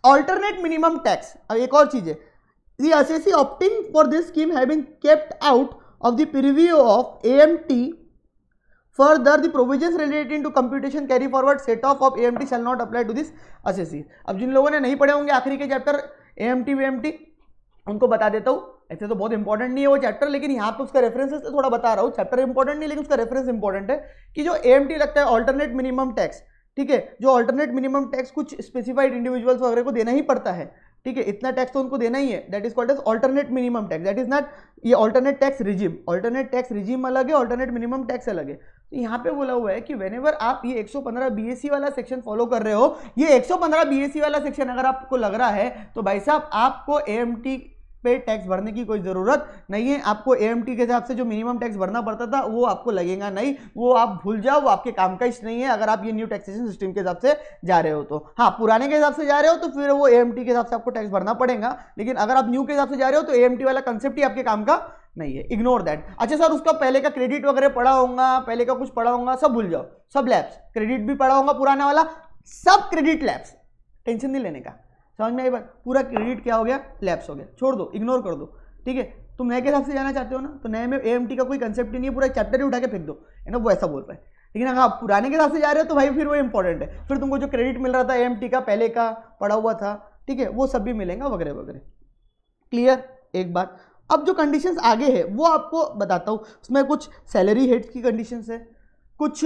ऑल्टरनेट मिनिमम टैक्स। अब एक और चीज है, the assessee opting for this scheme have been kept out of the preview of AMT. Further, the provisions relating to computation carry forward set off of AMT shall not apply to this assessee. अब जिन लोगों ने नहीं पढ़े होंगे आखिरी के चैप्टर AMT उनको बता देता हूँ, ऐसे तो बहुत इंपॉर्टेंट नहीं है वो चैप्टर, लेकिन यहाँ पे उसका रेफरेंसेस तो थोड़ा बता रहा हूँ। चैप्टर इंपॉर्टेंट नहीं लेकिन उसका रेफरेंस इंपॉर्टेंट है कि जो AMT लगता है ऑल्टरनेट मिनिमम टैक्स, ठीक है, जो ऑल्टरनेट मिनिमम टैक्स कुछ स्पेसिफाइड इंडिविजुअल्स वगैरह को देना ही पड़ता है, ठीक है, इतना टैक्स तो उनको देना ही है, that is called as alternate minimum tax. That is not ये ऑल्टरनेट टैक्स रिजीम अलग है, ऑल्टरनेट मिनिमम टैक्स अलग है। तो यहाँ पे बोला हुआ है कि व्हेनेवर आप ये 115 BAC वाला सेक्शन फॉलो कर रहे हो, ये 115 BAC वाला सेक्शन अगर आपको लग रहा है तो भाई साहब आपको AMT पे टैक्स भरने की कोई जरूरत नहीं है। आपको AMT के हिसाब से जो मिनिमम टैक्स भरना पड़ता था वो आपको लगेगा नहीं, वो आप भूल जाओ, वो आपके काम का इश्यू नहीं है अगर आप ये न्यू टैक्सेशन सिस्टम के हिसाब से जा रहे हो तो। हाँ, पुराने के हिसाब से जा रहे हो तो फिर वो AMT के हिसाब से आपको टैक्स भरना पड़ेगा, लेकिन अगर आप न्यू के हिसाब से जा रहे हो तो AMT वाला कंसेप्ट ही आपके काम का नहीं है, इग्नोर दैट। अच्छा सर, उसका पहले का क्रेडिट वगैरह पढ़ा होगा, पहले का कुछ पढ़ा होगा, सब भूल जाओ, सब लैप्स, क्रेडिट भी पढ़ा होगा पुराना वाला, सब क्रेडिट लैप्स, टेंशन नहीं लेने का। समझ में आई बात? पूरा क्रेडिट क्या हो गया, लैप्स हो गया, छोड़ दो, इग्नोर कर दो, ठीक है। तुम नए के हिसाब से जाना चाहते हो ना, तो नए में AMT का कोई कंसेप्ट ही नहीं है, पूरा चैप्टर ही उठा के फेंक दो, है ना, वो ऐसा बोल रहा है। लेकिन अगर आप पुराने के हिसाब से जा रहे हो तो भाई फिर वो इंपॉर्टेंट है, फिर तुमको जो क्रेडिट मिल रहा था AMT का पहले का पड़ा हुआ था, ठीक है, वो सब भी मिलेगा वगैरह वगैरह। क्लियर? एक बात। अब जो कंडीशंस आगे है वो आपको बताता हूँ, उसमें कुछ सैलरी हेड्स की कंडीशंस है, कुछ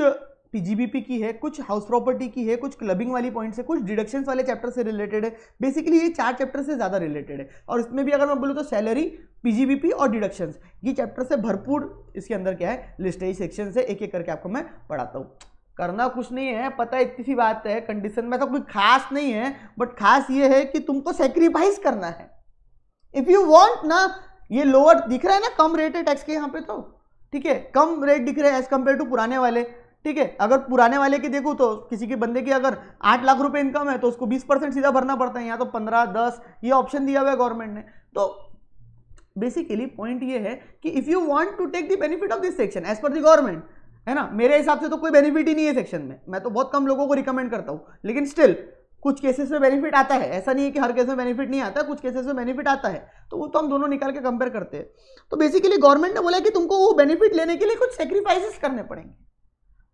PGBP की है, कुछ हाउस प्रॉपर्टी की है, कुछ क्लबिंग वाली पॉइंट्स है, कुछ डिडक्शंस वाले चैप्टर से रिलेटेड है। बेसिकली ये 4 चैप्टर से ज़्यादा रिलेटेड है, और इसमें भी अगर मैं बोलूँ तो सैलरी, PGBP और डिडक्शंस, ये चैप्टर से भरपूर इसके अंदर क्या है, लिस्टेज सेक्शन से एक एक करके आपको मैं पढ़ाता हूँ। करना कुछ नहीं है, पता है, इतनी सी बात है, कंडीशन में तो कोई खास नहीं है, बट खास ये है कि तुमको सेक्रीफाइस करना है। इफ यू वांट ना, ये लोअर दिख रहा है ना, कम रेट है टैक्स के यहाँ पे, तो ठीक है, कम रेट दिख रहे हैं एज कंपेयर टू पुराने वाले, ठीक है। अगर पुराने वाले की देखो तो किसी के बंदे की अगर 8 लाख रुपए इनकम है तो उसको 20% सीधा भरना पड़ता है, यहाँ तो 15, 10 ये ऑप्शन दिया हुआ है गवर्नमेंट ने। तो बेसिकली पॉइंट ये है कि if you want to take the benefit of this section as per the government, है ना, मेरे हिसाब से तो कोई बेनिफिट ही नहीं है सेक्शन में, मैं तो बहुत कम लोगों को रिकमेंड करता हूँ, लेकिन स्टिल कुछ केसेस में बेनिफिट आता है, ऐसा नहीं है कि हर केस में बेनिफिट नहीं आता, कुछ केसेस में बेनिफिट आता है, तो वो तो हम दोनों निकाल के कंपेयर करते हैं। तो बेसिकली गवर्नमेंट ने बोला कि तुमको वो बेनिफिट लेने के लिए कुछ सेक्रीफाइसेस करने पड़ेंगे,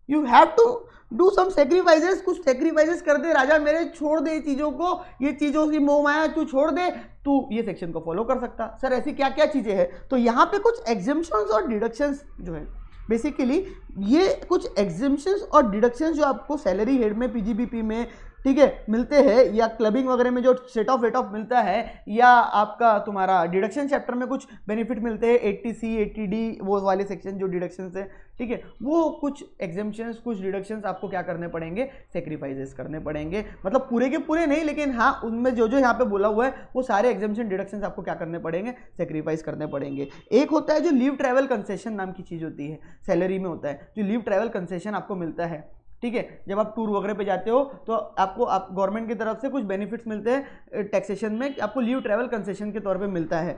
you have to do some sacrifices, कुछ सेक्रीफाइसेस कर दे राजा मेरे, छोड़ दे चीज़ों को, ये चीज़ों की मोह माया तू छोड़ दे, तू ये सेक्शन को फॉलो कर सकता। सर ऐसी क्या क्या चीज़ें हैं, तो यहाँ पे कुछ एग्जेम्पशंस और डिडक्शंस जो है, बेसिकली ये कुछ एग्जेम्पशंस और डिडक्शंस जो आपको सैलरी हेड में, PGBP में, ठीक है, मिलते हैं, या क्लबिंग वगैरह में जो सेट ऑफ वेट ऑफ मिलता है, या आपका तुम्हारा डिडक्शन चैप्टर में कुछ बेनिफिट मिलते हैं 80C 80D वो वाले सेक्शन जो डिडक्शन है, ठीक है, वो कुछ एग्जेम्पशंस, कुछ डिडक्शंस आपको क्या करने पड़ेंगे, सेक्रीफाइसेस करने पड़ेंगे। मतलब पूरे के पूरे नहीं, लेकिन हाँ उनमें जो जो यहाँ पे बोला हुआ है वो सारे एग्जेम्पशन डिडक्शंस आपको क्या करने पड़ेंगे, सेक्रीफाइस करने पड़ेंगे। एक होता है जो लीव ट्रैवल कंसेशन नाम की चीज़ होती है, सैलरी में होता है, जो लीव ट्रैवल कंसेशन आपको मिलता है, ठीक है, जब आप टूर वगैरह पे जाते हो तो आपको गवर्नमेंट की तरफ से कुछ बेनिफिट्स मिलते हैं टैक्सेशन में, आपको लीव ट्रैवल कंसेशन के तौर पे मिलता है,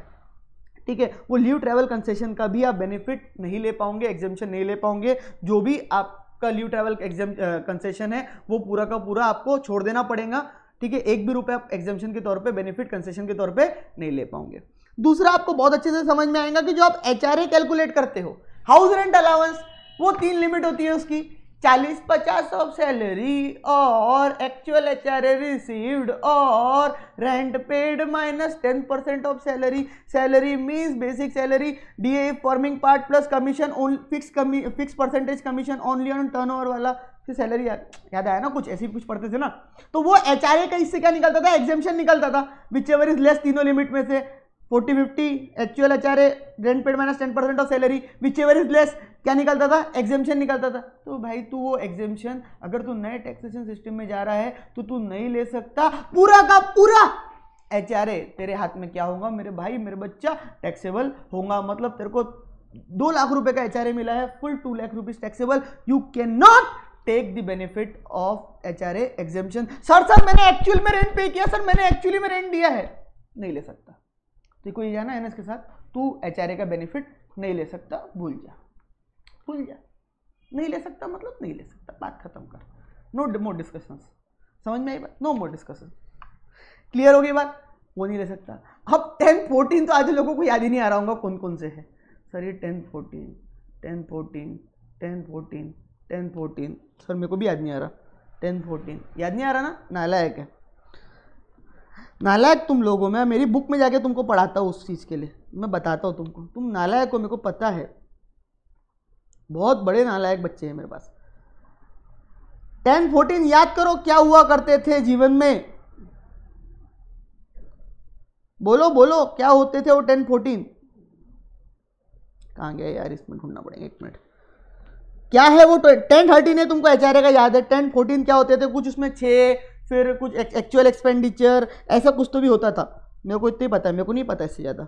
ठीक है। वो लीव ट्रैवल कंसेशन का भी आप बेनिफिट नहीं ले पाओगे, एग्जेम्पशन नहीं ले पाओगे, जो भी आपका लीव ट्रैवल कंसेशन है वो पूरा का पूरा आपको छोड़ देना पड़ेगा, ठीक है, एक भी रुपये आप एग्जेम्पशन के तौर पे, बेनिफिट कंसेशन के तौर पे नहीं ले पाओगे। दूसरा आपको बहुत अच्छे से समझ में आएगा कि जो आप HRA कैलकुलेट करते हो, हाउस रेंट अलाउंस, वो 3 लिमिट होती है उसकी, 40-50 ऑफ सैलरी और एक्चुअल HRA रिसीव्ड और rent paid minus 10% of salary. Salary means basic salary, DA forming part plus commission, fix percentage commission only on turnover वाला। फिर सैलरी याद आया ना, कुछ ऐसी कुछ पढ़ते थे ना, तो वो HRA का इससे क्या निकलता था, एग्जेम्पशन निकलता था, विच एवर इज लेस, तीनों लिमिट में से 40-50 actual HRA rent paid minus 10% of salary, which ever is less क्या निकलता था, एग्जेम्पशन निकलता था। तो भाई तू वो एग्जेम्पशन, अगर तू नए टैक्सेशन सिस्टम में जा रहा है तो तू नहीं ले सकता, पूरा का पूरा HRA तेरे हाथ में क्या होगा मेरे भाई, मेरे बच्चा, टैक्सेबल होगा। मतलब तेरे को 2 लाख रुपए का HRA मिला है, full 2 lakh rupees taxable, you can not take the benefit of HRA exemption. Sir मैंने एक्चुअल में रेंट पे किया, सर मैंने एक्चुअली में रेंट दिया है, नहीं ले सकता। देखो ये जाना NS के साथ, तू HRA का बेनिफिट नहीं ले सकता, भूल जा, नहीं ले सकता मतलब नहीं ले सकता, बात खत्म कर, नो मोर डिस्कशंस। समझ में आई बात, नो मोर डिस्कशन, क्लियर हो गई बात, वो नहीं ले सकता। अब 10, 14 तो आज लोगों को याद ही नहीं आ रहा होगा कौन कौन से है सर, ये 10, 14, 10, 14, 10, 14, 10, 14, सर मेरे को भी याद नहीं आ रहा, 10, 14 याद नहीं आ रहा ना, नालायक है, नालायक तुम लोगों में, मेरी बुक में जाके तुमको पढ़ाता हूँ उस चीज़ के लिए, मैं बताता हूँ तुमको, तुम नालायक हो, मेरे को पता है, बहुत बड़े नालायक बच्चे हैं मेरे पास। 10, 14 याद करो क्या हुआ करते थे जीवन में, बोलो बोलो क्या होते थे वो 10, 14, कहाँ गया यार, इसमें ढूंढना पड़ेगा, 1 मिनट। क्या है वो 10, 13 है, तुमको HRA का याद है, 10, 14 क्या होते थे, कुछ उसमें 6, फिर कुछ एक्चुअल एक्सपेंडिचर, ऐसा कुछ तो भी होता था, मेरे को इतना ही पता है, मेरे को नहीं पता इससे ज़्यादा।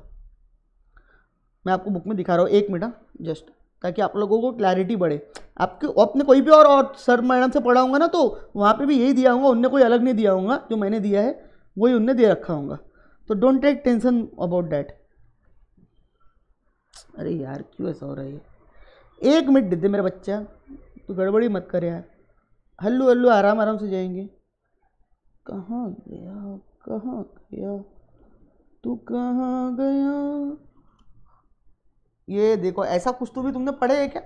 मैं आपको बुक में दिखा रहा हूँ, 1 मिनट जस्ट, ताकि आप लोगों को क्लैरिटी बढ़े। आपके अपने कोई भी और सर मैडम से पढ़ा होगा ना, तो वहाँ पे भी यही दिया होगा, उनने कोई अलग नहीं दिया होगा, जो मैंने दिया है वही उनने दे रखा होगा, तो don't take tension about that. अरे यार क्यों ऐसा हो रहा है, 1 मिनट दे दे मेरा बच्चा, तो गड़बड़ी मत कर यार, हल्लू हल्लू आराम आराम से जाएंगे। कहाँ गया कहाँ गया तू, कहाँ गया, ये देखो ऐसा कुछ तो भी तुमने पढ़े है क्या?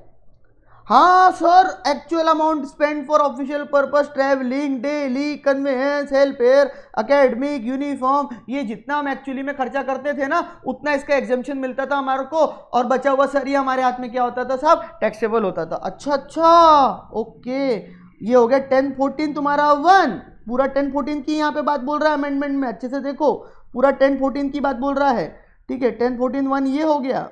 हाँ sir, actual amount spend for official purpose, travelling, daily conveyance, help fare, academic, uniform, ये जितना हम एक्चुअली में खर्चा करते थे ना उतना इसका एग्जेम्पशन मिलता था हमारे को, और बचा हुआ सर ये हमारे हाथ में क्या होता था साहब, टैक्सेबल होता था। अच्छा अच्छा, ओके, ये हो गया 1014 तुम्हारा 1, पूरा 1014 की यहाँ पे बात बोल रहा है अमेंडमेंट में, अच्छे से देखो पूरा 1014 की बात बोल रहा है, ठीक है। 1014 1 ये हो गया,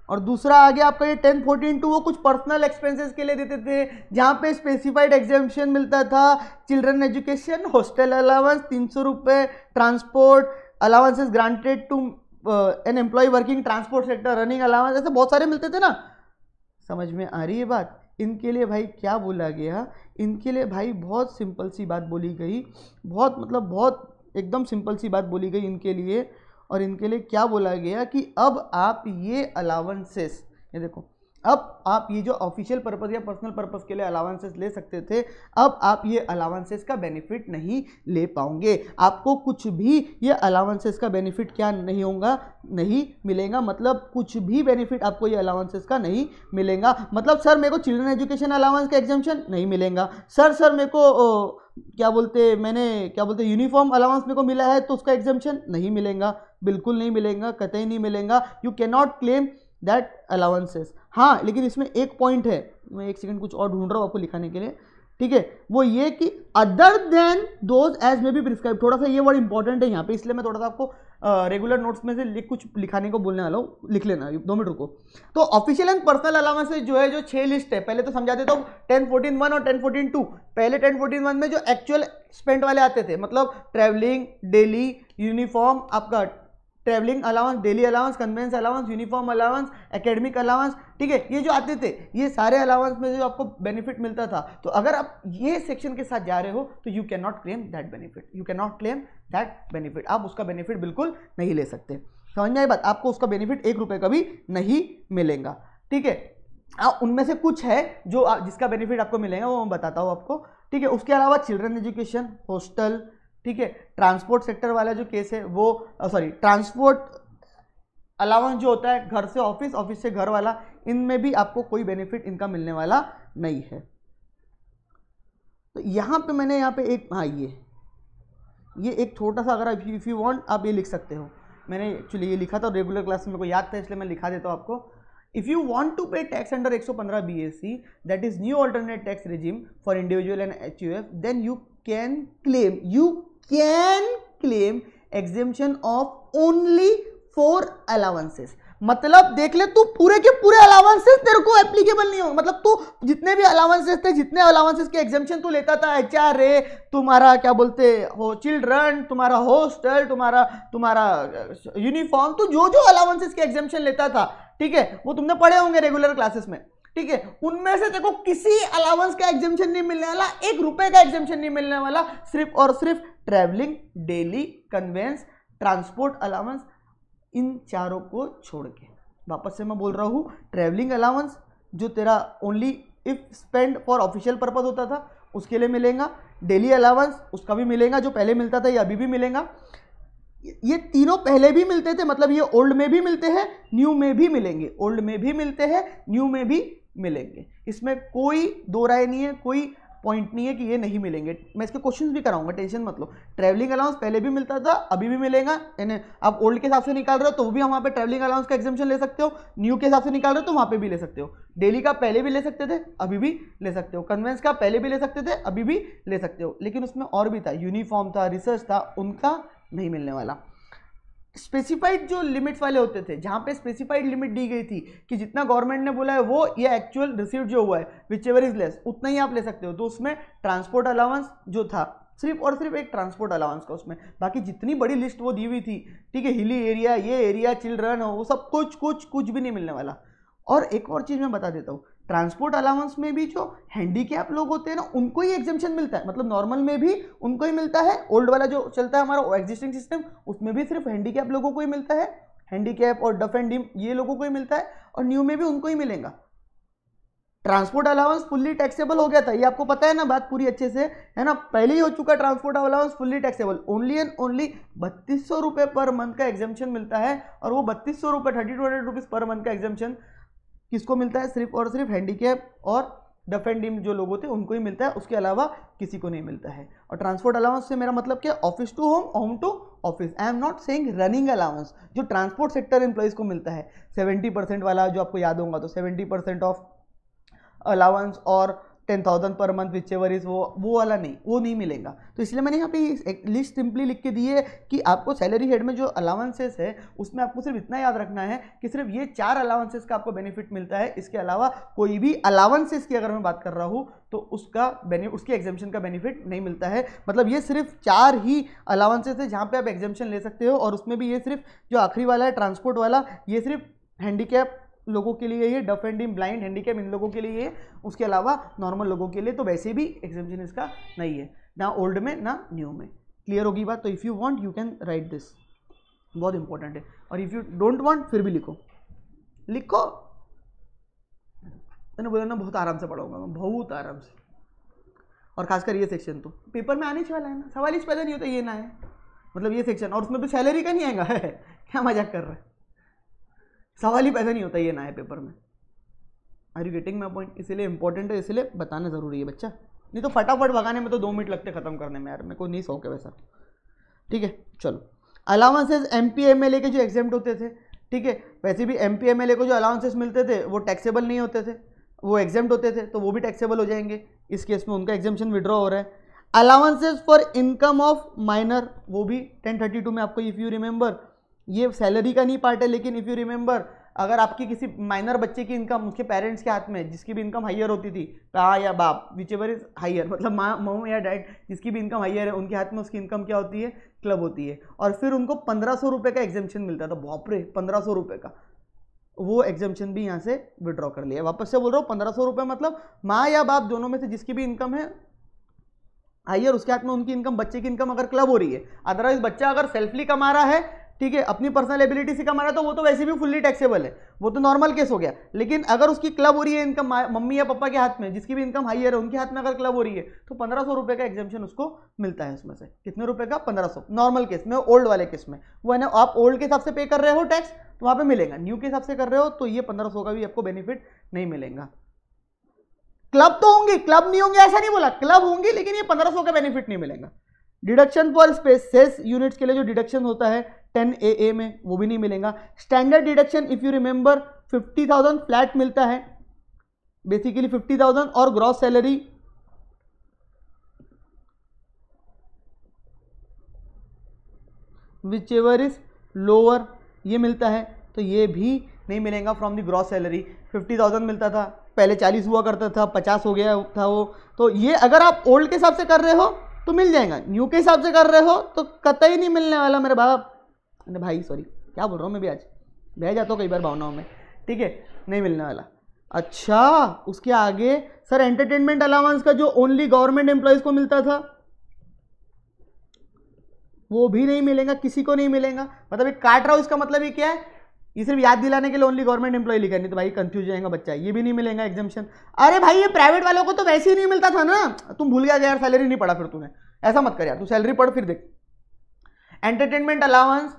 और दूसरा आ गया आपका ये 1014 2, वो कुछ पर्सनल एक्सपेंसेस के लिए देते थे जहाँ पे स्पेसिफाइड एग्जेम्पशन मिलता था, चिल्ड्रन एजुकेशन, हॉस्टल अलाउंस 300 रुपये, transport allowances granted to an employee working transport sector, running allowance, ऐसे बहुत सारे मिलते थे ना। समझ में आ रही है बात? इनके लिए भाई क्या बोला गया, इनके लिए भाई बहुत सिंपल सी बात बोली गई, बहुत मतलब बहुत एकदम सिंपल सी बात बोली गई इनके लिए। और इनके लिए क्या बोला गया कि अब आप ये अलाउंसेस, ये देखो, अब आप ये जो ऑफिशियल पर्पस या पर्सनल पर्पस के लिए अलाउंसेस ले सकते थे, अब आप ये अलाउंसेस का बेनिफिट नहीं ले पाओगे, आपको कुछ भी ये अलाउंसेस का बेनिफिट क्या नहीं होगा, नहीं मिलेगा। मतलब कुछ भी बेनिफिट आपको ये अलाउंसेस का नहीं मिलेगा। मतलब सर मेरे को चिल्ड्रन एजुकेशन अलाउंस का एग्जेम्पशन नहीं मिलेगा, सर मेरे को क्या बोलते यूनिफॉर्म अलाउंस मेरे को मिला है तो उसका एग्जेम्पशन नहीं मिलेगा, बिल्कुल नहीं मिलेगा, कतई नहीं मिलेगा। You can not claim that allowances. हाँ, लेकिन इसमें एक पॉइंट है, मैं एक सेकंड कुछ और ढूंढ रहा हूँ आपको लिखाने के लिए, ठीक है, वो ये कि अदर देन दोज एज में भी प्रिस्क्राइब, थोड़ा सा ये वर्ड इंपॉर्टेंट है यहाँ पे, इसलिए मैं थोड़ा सा आपको रेगुलर नोट्स में से कुछ लिखाने को बोलने वाला हूँ, लिख लेना 2 मिनट रुको। तो ऑफिशियल एंड पर्सनल अलाउंसेस जो है, जो 6 लिस्ट है, पहले तो समझा देता हूँ 1014 1 और 1014 2। पहले 1014 1 में जो एक्चुअल स्पेंड वाले आते थे, मतलब ट्रैवलिंग, डेली, यूनिफॉर्म, आपका travelling allowance, daily allowance, convince allowance, uniform allowance, academic allowance, ठीक है, ये जो आते थे, ये सारे अलाउंस में जो आपको बेनिफिट मिलता था, तो अगर आप ये सेक्शन के साथ जा रहे हो तो you can not claim that benefit, you can not claim that benefit, आप उसका बेनिफिट बिल्कुल नहीं ले सकते। समझ में आई बात? आपको उसका बेनिफिट 1 रुपये का भी नहीं मिलेगा, ठीक है। उनमें से कुछ है जो जिसका बेनिफिट आपको मिलेगा, वो मैं बताता हूँ आपको, ठीक है। उसके अलावा चिल्ड्रन एजुकेशन, हॉस्टल, ठीक है, ट्रांसपोर्ट सेक्टर वाला जो केस है वो, ट्रांसपोर्ट अलाउंस जो होता है घर से ऑफिस, ऑफिस से घर वाला, इनमें भी आपको कोई बेनिफिट इनका मिलने वाला नहीं है। तो यहाँ पे मैंने यहाँ पे एक, हाँ ये एक छोटा सा, अगर इफ यू वांट आप ये लिख सकते हो, मैंने एक्चुअली ये लिखा था रेगुलर क्लास में, मेरे को याद था इसलिए मैं लिखा देता हूँ आपको। If you want to pay tax under 115 BAC, that is new alternate tax regime for individual and HUF, then you can claim exemption of only 4 allowances। मतलब देख ले, तू पूरे के पूरे अलाउंसेस तेरे को एप्लीकेबल नहीं होंगे, मतलब तू जितने भी अलाउंसेस थे, जितने अलाउंसेस के एग्जेम्पशन तू लेता था, HRA, तुम्हारा क्या बोलते हो, चिल्ड्रन, तुम्हारा हॉस्टल, तुम्हारा यूनिफॉर्म, तो जो अलाउंसेस के एग्जेम्पशन लेता था, ठीक है, वो तुमने पढ़े होंगे रेगुलर क्लासेस में, ठीक है, उनमें से देखो किसी अलाउंस का एग्जेम्पशन नहीं मिलने वाला, 1 रुपए का एग्जेम्पशन नहीं मिलने वाला, सिर्फ और सिर्फ travelling, daily, conveyance, transport allowance, इन चारों को छोड़ के। वापस से मैं बोल रहा हूँ, ट्रैवलिंग अलाउंस जो तेरा only if spend for official purpose होता था उसके लिए मिलेगा, डेली अलाउंस उसका भी मिलेगा, जो पहले मिलता था ये अभी भी मिलेगा, ये तीनों पहले भी मिलते थे, मतलब ये ओल्ड में भी मिलते हैं, न्यू में भी मिलेंगे, ओल्ड में भी मिलते हैं, न्यू में भी मिलेंगे, इसमें कोई दो राय नहीं है, कोई पॉइंट नहीं है कि ये नहीं मिलेंगे। मैं इसके क्वेश्चंस भी कराऊंगा, टेंशन मत लो। ट्रैवलिंग अलाउंस पहले भी मिलता था, अभी भी मिलेगा, यानी आप ओल्ड के हिसाब से निकाल रहे हो तो भी हम वहाँ पे ट्रैवलिंग अलाउंस का एग्जेम्पशन ले सकते हो, न्यू के हिसाब से निकाल रहे हो तो वहाँ पे भी ले सकते हो, डेली का पहले भी ले सकते थे, अभी भी ले सकते हो, कन्वेंस का पहले भी ले सकते थे, अभी भी ले सकते हो, लेकिन उसमें और भी था, यूनिफॉर्म था, रिसर्च था, उनका नहीं मिलने वाला। स्पेसिफाइड जो लिमिट्स वाले होते थे, जहाँ पे स्पेसिफाइड लिमिट दी गई थी कि जितना गवर्नमेंट ने बोला है वो ये एक्चुअल रिसीव्ड जो हुआ है विच एवर इज लेस, उतना ही आप ले सकते हो, तो उसमें ट्रांसपोर्ट अलाउंस जो था सिर्फ और सिर्फ एक ट्रांसपोर्ट अलाउंस का, उसमें बाकी जितनी बड़ी लिस्ट वो दी हुई थी, ठीक है, हिली एरिया, ये एरिया, चिल्ड्रन हो, वो सब कुछ भी नहीं मिलने वाला। और एक और चीज़ मैं बता देता हूँ, ट्रांसपोर्ट अलाउंस में भी जो हैंडीकैप लोग होते हैं ना, उनको ही एग्जेम्पशन मिलता है, मतलब नॉर्मल में भी उनको ही मिलता है, ओल्ड वाला जो चलता है हमारा एग्जिस्टिंग सिस्टम, उसमें भी सिर्फ हैंडीकैप लोगों को ही मिलता है, हैंडीकैप और डफ एंड डिम ये लोगों को ही मिलता है, और न्यू में भी उनको ही मिलेगा। ट्रांसपोर्ट अलाउंस फुल्ली टैक्सेबल हो गया था, ये आपको पता है ना, बात पूरी अच्छे से है ना, पहले ही हो चुका transport allowance fully taxable. Only and only 3200 रुपये पर मंथ का एग्जाम्पशन मिलता है, और वो 3200 रुपये 3200 रुपीज पर मंथ का एग्जाम्पशन किसको मिलता है? सिर्फ और सिर्फ हैंडीकैप और डफ एंड डीम जो लोग होते हैं उनको ही मिलता है, उसके अलावा किसी को नहीं मिलता है। और ट्रांसपोर्ट अलाउंस से मेरा मतलब क्या? Office to home, home to office. I am not saying running allowance, जो ट्रांसपोर्ट सेक्टर एम्प्लॉइज को मिलता है 70% वाला, जो आपको याद होगा तो 70% ऑफ अलाउंस और 10,000 per month which ever is, वो वाला नहीं, वो नहीं मिलेगा। तो इसलिए मैंने यहाँ पे एक लिस्ट सिंपली लिख के दी है कि आपको सैलरी हेड में जो अलाउंसेस है उसमें आपको सिर्फ इतना याद रखना है कि सिर्फ ये 4 अलाउंसेस का आपको बेनिफिट मिलता है, इसके अलावा कोई भी अलाउंसेस की अगर मैं बात कर रहा हूँ तो उसकी एग्जाम्पशन का बेनिफिट नहीं मिलता है। मतलब ये सिर्फ 4 ही अलाउंसेस है जहाँ पे आप एग्जाम्पशन ले सकते हो, और उसमें भी ये सिर्फ जो आखिरी वाला है ट्रांसपोर्ट वाला, ये सिर्फ हैंडीकैप लोगों के लिए, ये deaf and dumb, blind, handicap, इन लोगों के लिए, उसके अलावा नॉर्मल लोगों के लिए तो वैसे भी एग्जाम्पशन इसका नहीं है, ना ओल्ड में ना न्यू में। क्लियर होगी बात? तो if you want you can write this, बहुत इंपॉर्टेंट है। और इफ़ यू डोंट वांट फिर भी लिखो, लिखो। मैंने बोला ना बहुत आराम से पढ़ाऊंगा मैं, बहुत आराम से, और खासकर ये सेक्शन तो पेपर में आने वाला है ना, सवाल ही पैदा नहीं होता ये ना है, मतलब ये सेक्शन, और उसमें तो सैलरी का नहीं आएगा है क्या मजाक कर रहे हैं, सवाल ही पैदा नहीं होता ये ना है पेपर में। Are you getting my point? इसीलिए इंपॉर्टेंट है, इसलिए बताना जरूरी है बच्चा, नहीं तो फटाफट भगाने में तो 2 मिनट लगते खत्म करने में यार, मेरे को नहीं शौक है वैसा। ठीक है चलो, अलाउंसेस MP-MLA के जो एग्जेम्प्ट होते थे, ठीक है, वैसे भी MP-MLA को जो अलाउंसेस मिलते थे वो टैक्सेबल नहीं होते थे, वो एग्जेम्प्ट होते थे, तो वो भी टैक्सेबल हो जाएंगे। इस केस में उनका एग्जेम्पशन विड्रॉ हो रहा है। Allowances for income of minor, वो भी 1032 में आपको, इफ़ यू रिमेंबर, ये सैलरी का नहीं पार्ट है, लेकिन इफ़ यू रिमेंबर अगर आपकी किसी माइनर बच्चे की इनकम उसके पेरेंट्स के हाथ में, जिसकी भी इनकम हाइयर होती थी, माँ या बाप, विच एवर इज हाइयर, मतलब माँ या डैड, जिसकी भी इनकम हाइयर है उनके हाथ में उसकी इनकम क्या होती है? क्लब होती है। और फिर उनको 1500 रुपये का एग्जाम्पशन मिलता था। बाप रे, 1500 रुपये का, वो एग्जाम्पशन भी यहाँ से विड्रॉ कर लिया। वापस से बोल रहा हूँ, 1500 रुपये मतलब माँ या बाप दोनों में से जिसकी भी इनकम है हाइयर, उसके हाथ में उनकी इनकम, बच्चे की इनकम अगर क्लब हो रही है। अदरवाइज बच्चा अगर सेल्फली कमा रहा है, ठीक है, अपनी पर्सनल एबिलिटी से कमा रहा है, तो वो तो वैसे भी फुल्ली टैक्सेबल है, वो तो नॉर्मल केस हो गया। लेकिन अगर उसकी क्लब हो रही है इनकम मम्मी या पापा के हाथ में, जिसकी भी इनकम हाइयर है उनके हाथ में अगर क्लब हो रही है, तो 1500 रुपये का एग्जाम्पशन उसको मिलता है। उसमें से कितने रुपए का? 1500, नॉर्मल केस में। ओल्ड वाले केस में वो है ना, आप ओल्ड के हिसाब से पे कर रहे हो टैक्स तो वहां पे मिलेगा, न्यू के हिसाब से कर रहे हो तो ये 1500 का भी आपको बेनिफिट नहीं मिलेगा। क्लब तो होंगे, क्लब नहीं होंगे ऐसा नहीं बोला, क्लब होंगे, लेकिन ये 1500 का बेनिफिट नहीं मिलेगा। डिडक्शन फॉर स्पेसेस यूनिट्स के लिए जो डिडक्शन होता है 10 AA में, वो भी नहीं मिलेगा। Standard deduction if you remember 50,000 flat मिलता है, बेसिकली 50,000, और gross salary which ever is lower, ये मिलता है, तो ये भी नहीं मिलेगा फ्रॉम द ग्रॉस सैलरी। 50,000 मिलता था, पहले 40 हुआ करता था, 50 हो गया था वो। तो ये अगर आप ओल्ड के हिसाब से कर रहे हो तो मिल जाएगा, न्यू के हिसाब से कर रहे हो तो कतई नहीं मिलने वाला मेरे बाप, भाई सॉरी क्या बोल रहा हूँ मैं भी, आज बह जाता हूँ कई बार भावनाओं में, ठीक है, नहीं मिलने वाला। अच्छा, उसके आगे सर एंटरटेनमेंट अलाउंस का जो ओनली गवर्नमेंट एम्प्लॉयज को मिलता था वो भी नहीं मिलेगा, किसी को नहीं मिलेगा। मतलब एक काट रहा हूँ, इसका मतलब ये क्या है? ये सिर्फ याद दिलाने के लिए ओनली गवर्नमेंट एम्प्लॉय लिखा, नहीं तो भाई कंफ्यूज जाएगा बच्चा। ये भी नहीं मिलेगा एग्जाम्पशन। अरे भाई ये प्राइवेट वालों को तो वैसे ही नहीं मिलता था ना, तुम भूल गया यार, सैलरी नहीं पढ़ा फिर तूने, ऐसा मत कर यार, तू सैलरी पढ़ फिर देख। एंटरटेनमेंट अलाउंस,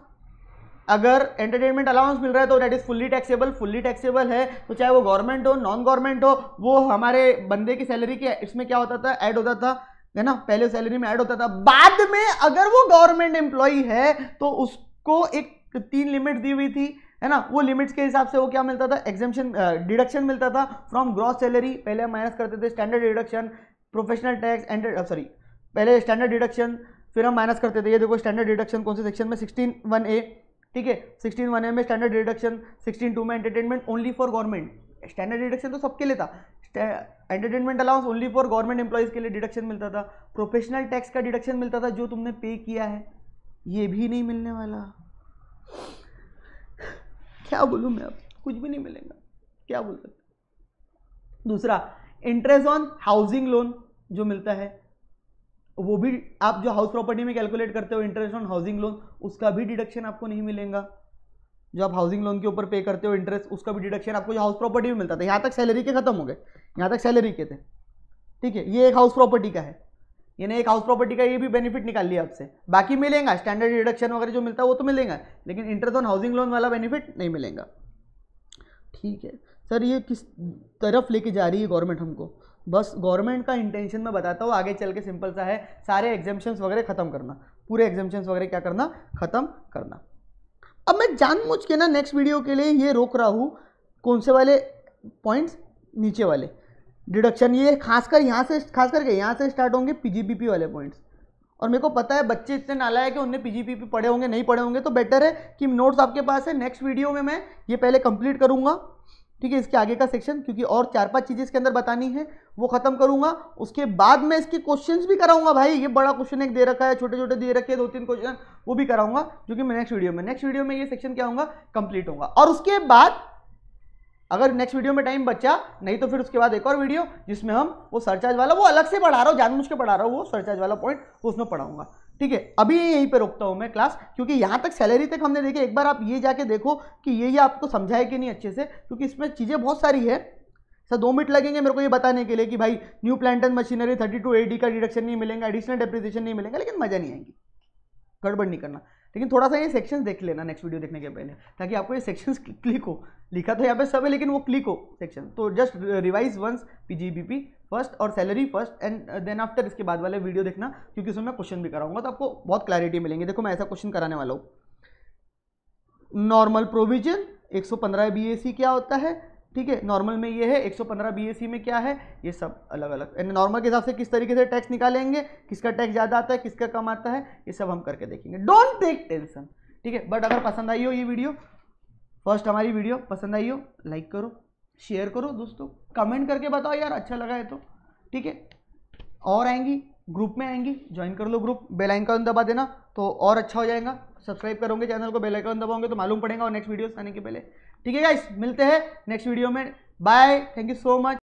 अगर एंटरटेनमेंट अलाउंस मिल रहा है तो that is fully taxable, fully taxable है, तो चाहे वो गवर्नमेंट हो नॉन गवर्नमेंट हो, वो हमारे बंदे की सैलरी के इसमें क्या होता था? ऐड होता था, है ना, पहले सैलरी में ऐड होता था। बाद में अगर वो गवर्नमेंट एम्प्लॉय है तो उसको एक 3 लिमिट दी हुई थी, है ना, वो लिमिट्स के हिसाब से वो क्या मिलता था? एग्जाम्पशन, डिडक्शन मिलता था फ्रॉम ग्रॉस सैलरी। पहले हम माइनस करते थे standard deduction, professional tax, sorry पहले स्टैंडर्ड डिडक्शन, फिर हम माइनस करते थे। ये देखो स्टैंडर्ड डिडक्शन कौन से सेक्शन में? 16(1)(a), ठीक है, 16(1)(a) में स्टैंडर्ड डिडक्शन, 16(2) में entertainment only for government. Standard deduction तो सबके लिए था, entertainment allowance only for government employees के लिए डिडक्शन मिलता था। प्रोफेशनल टैक्स का डिडक्शन मिलता था जो तुमने पे किया है, ये भी नहीं मिलने वाला। क्या बोलूं मैं अब, कुछ भी नहीं मिलेगा, क्या बोल सकते। दूसरा, इंटरेस्ट ऑन हाउसिंग लोन जो मिलता है, वो भी आप जो हाउस प्रॉपर्टी में कैलकुलेट करते हो इंटरेस्ट ऑन हाउसिंग लोन, उसका भी डिडक्शन आपको नहीं मिलेगा। जो आप हाउसिंग लोन के ऊपर पे करते हो इंटरेस्ट, उसका भी डिडक्शन, आपको जो हाउस प्रॉपर्टी भी मिलता था। यहाँ तक सैलरी के खत्म हो गए, यहाँ तक सैलरी के थे, ठीक है। ये एक हाउस प्रॉपर्टी का है, यानी एक हाउस प्रॉपर्टी का ये भी बेनिफिट निकाल लिया आपसे। बाकी मिलेगा स्टैंडर्ड डिडक्शन वगैरह जो मिलता है वो तो मिलेगा, लेकिन इंटरेस्ट ऑन हाउसिंग लोन वाला बेनिफिट नहीं मिलेगा, ठीक है। सर ये किस तरफ लेके जा रही है गवर्नमेंट हमको? बस गवर्नमेंट का इंटेंशन मैं बताता हूँ, आगे चल के सिंपल सा है, सारे एग्जाम्शंस वगैरह खत्म करना, पूरे एग्जाम्शंस वगैरह क्या करना, खत्म करना। अब मैं जानबूझ के ना नेक्स्ट वीडियो के लिए ये रोक रहा हूँ, कौन से वाले पॉइंट्स, नीचे वाले डिडक्शन, ये खासकर यहाँ से, खास करके यहाँ से स्टार्ट होंगे पीजीबीपी वाले पॉइंट्स। और मेरे को पता है बच्चे इतने नालायक है कि उन्हें पीजीबीपी पढ़े होंगे, नहीं पढ़े होंगे, तो बेटर है कि नोट्स आपके पास है। नेक्स्ट वीडियो में मैं ये पहले कंप्लीट करूँगा, ठीक है, इसके आगे का सेक्शन, क्योंकि और 4-5 चीज़ें इसके अंदर बतानी है, वो खत्म करूंगा। उसके बाद मैं इसके क्वेश्चंस भी कराऊंगा भाई, ये बड़ा क्वेश्चन एक दे रखा है, छोटे छोटे दे रखे हैं 2-3 क्वेश्चन, वो भी कराऊंगा, जो कि मैं नेक्स्ट वीडियो में ये सेक्शन क्या होगा, कंप्लीट होगा। और उसके बाद अगर नेक्स्ट वीडियो में टाइम बचा, नहीं तो फिर उसके बाद एक और वीडियो जिसमें हम वो सरचार्ज वाला, वो अलग से पढ़ा रहा हूँ, जानबूझ के पढ़ा रहा हूँ, वो सरचार्ज वाला पॉइंट उसमें पढ़ाऊंगा, ठीक है। अभी यहीं पे रोकता हूं मैं क्लास, क्योंकि यहां तक सैलरी तक हमने देखी। एक बार आप ये जाके देखो कि ये आपको समझाए कि नहीं अच्छे से, क्योंकि इसमें चीजें बहुत सारी है। सर 2 मिनट लगेंगे मेरे को ये बताने के लिए कि भाई new plant and machinery 32 AD का डिडक्शन नहीं मिलेगा, एडिशनल डेप्रिसिएशन नहीं मिलेगा, लेकिन मजा नहीं आएगी, गड़बड़ नहीं करना। लेकिन थोड़ा सा ये सेक्शंस देख लेना नेक्स्ट वीडियो देखने के पहले, ताकि आपको ये सेक्शंस क्लिक हो। लिखा तो यहाँ पे सब है, लेकिन वो क्लिक हो सेक्शन। तो just revise once PGBP first और salary first, and then after इसके बाद वाले वीडियो देखना, क्योंकि उसमें मैं क्वेश्चन भी कराऊंगा, तो आपको बहुत क्लैरिटी मिलेंगी। देखो मैं ऐसा क्वेश्चन कराने वाला हूँ, नॉर्मल प्रोविजन 115 BAC क्या होता है, ठीक है। नॉर्मल में ये है, 115 BAC में क्या है, ये सब अलग अलग। नॉर्मल के हिसाब से किस तरीके से टैक्स निकालेंगे, किसका टैक्स ज़्यादा आता है, किसका कम आता है, ये सब हम करके देखेंगे। डोंट टेक टेंशन, ठीक है। बट अगर पसंद आई हो ये वीडियो, फर्स्ट हमारी वीडियो पसंद आई हो, लाइक करो, शेयर करो दोस्तों, कमेंट करके बताओ यार अच्छा लगा है तो, ठीक है। और आएंगी, ग्रुप में आएंगी, ज्वाइन कर लो ग्रुप, बेल आइकन दबा देना तो और अच्छा हो जाएगा। सब्सक्राइब करोगे चैनल को, बेल आइकन दबाओगे तो मालूम पड़ेगा और नेक्स्ट वीडियोस आने के पहले, ठीक है गाइस। मिलते हैं नेक्स्ट वीडियो में, bye, thank you so much.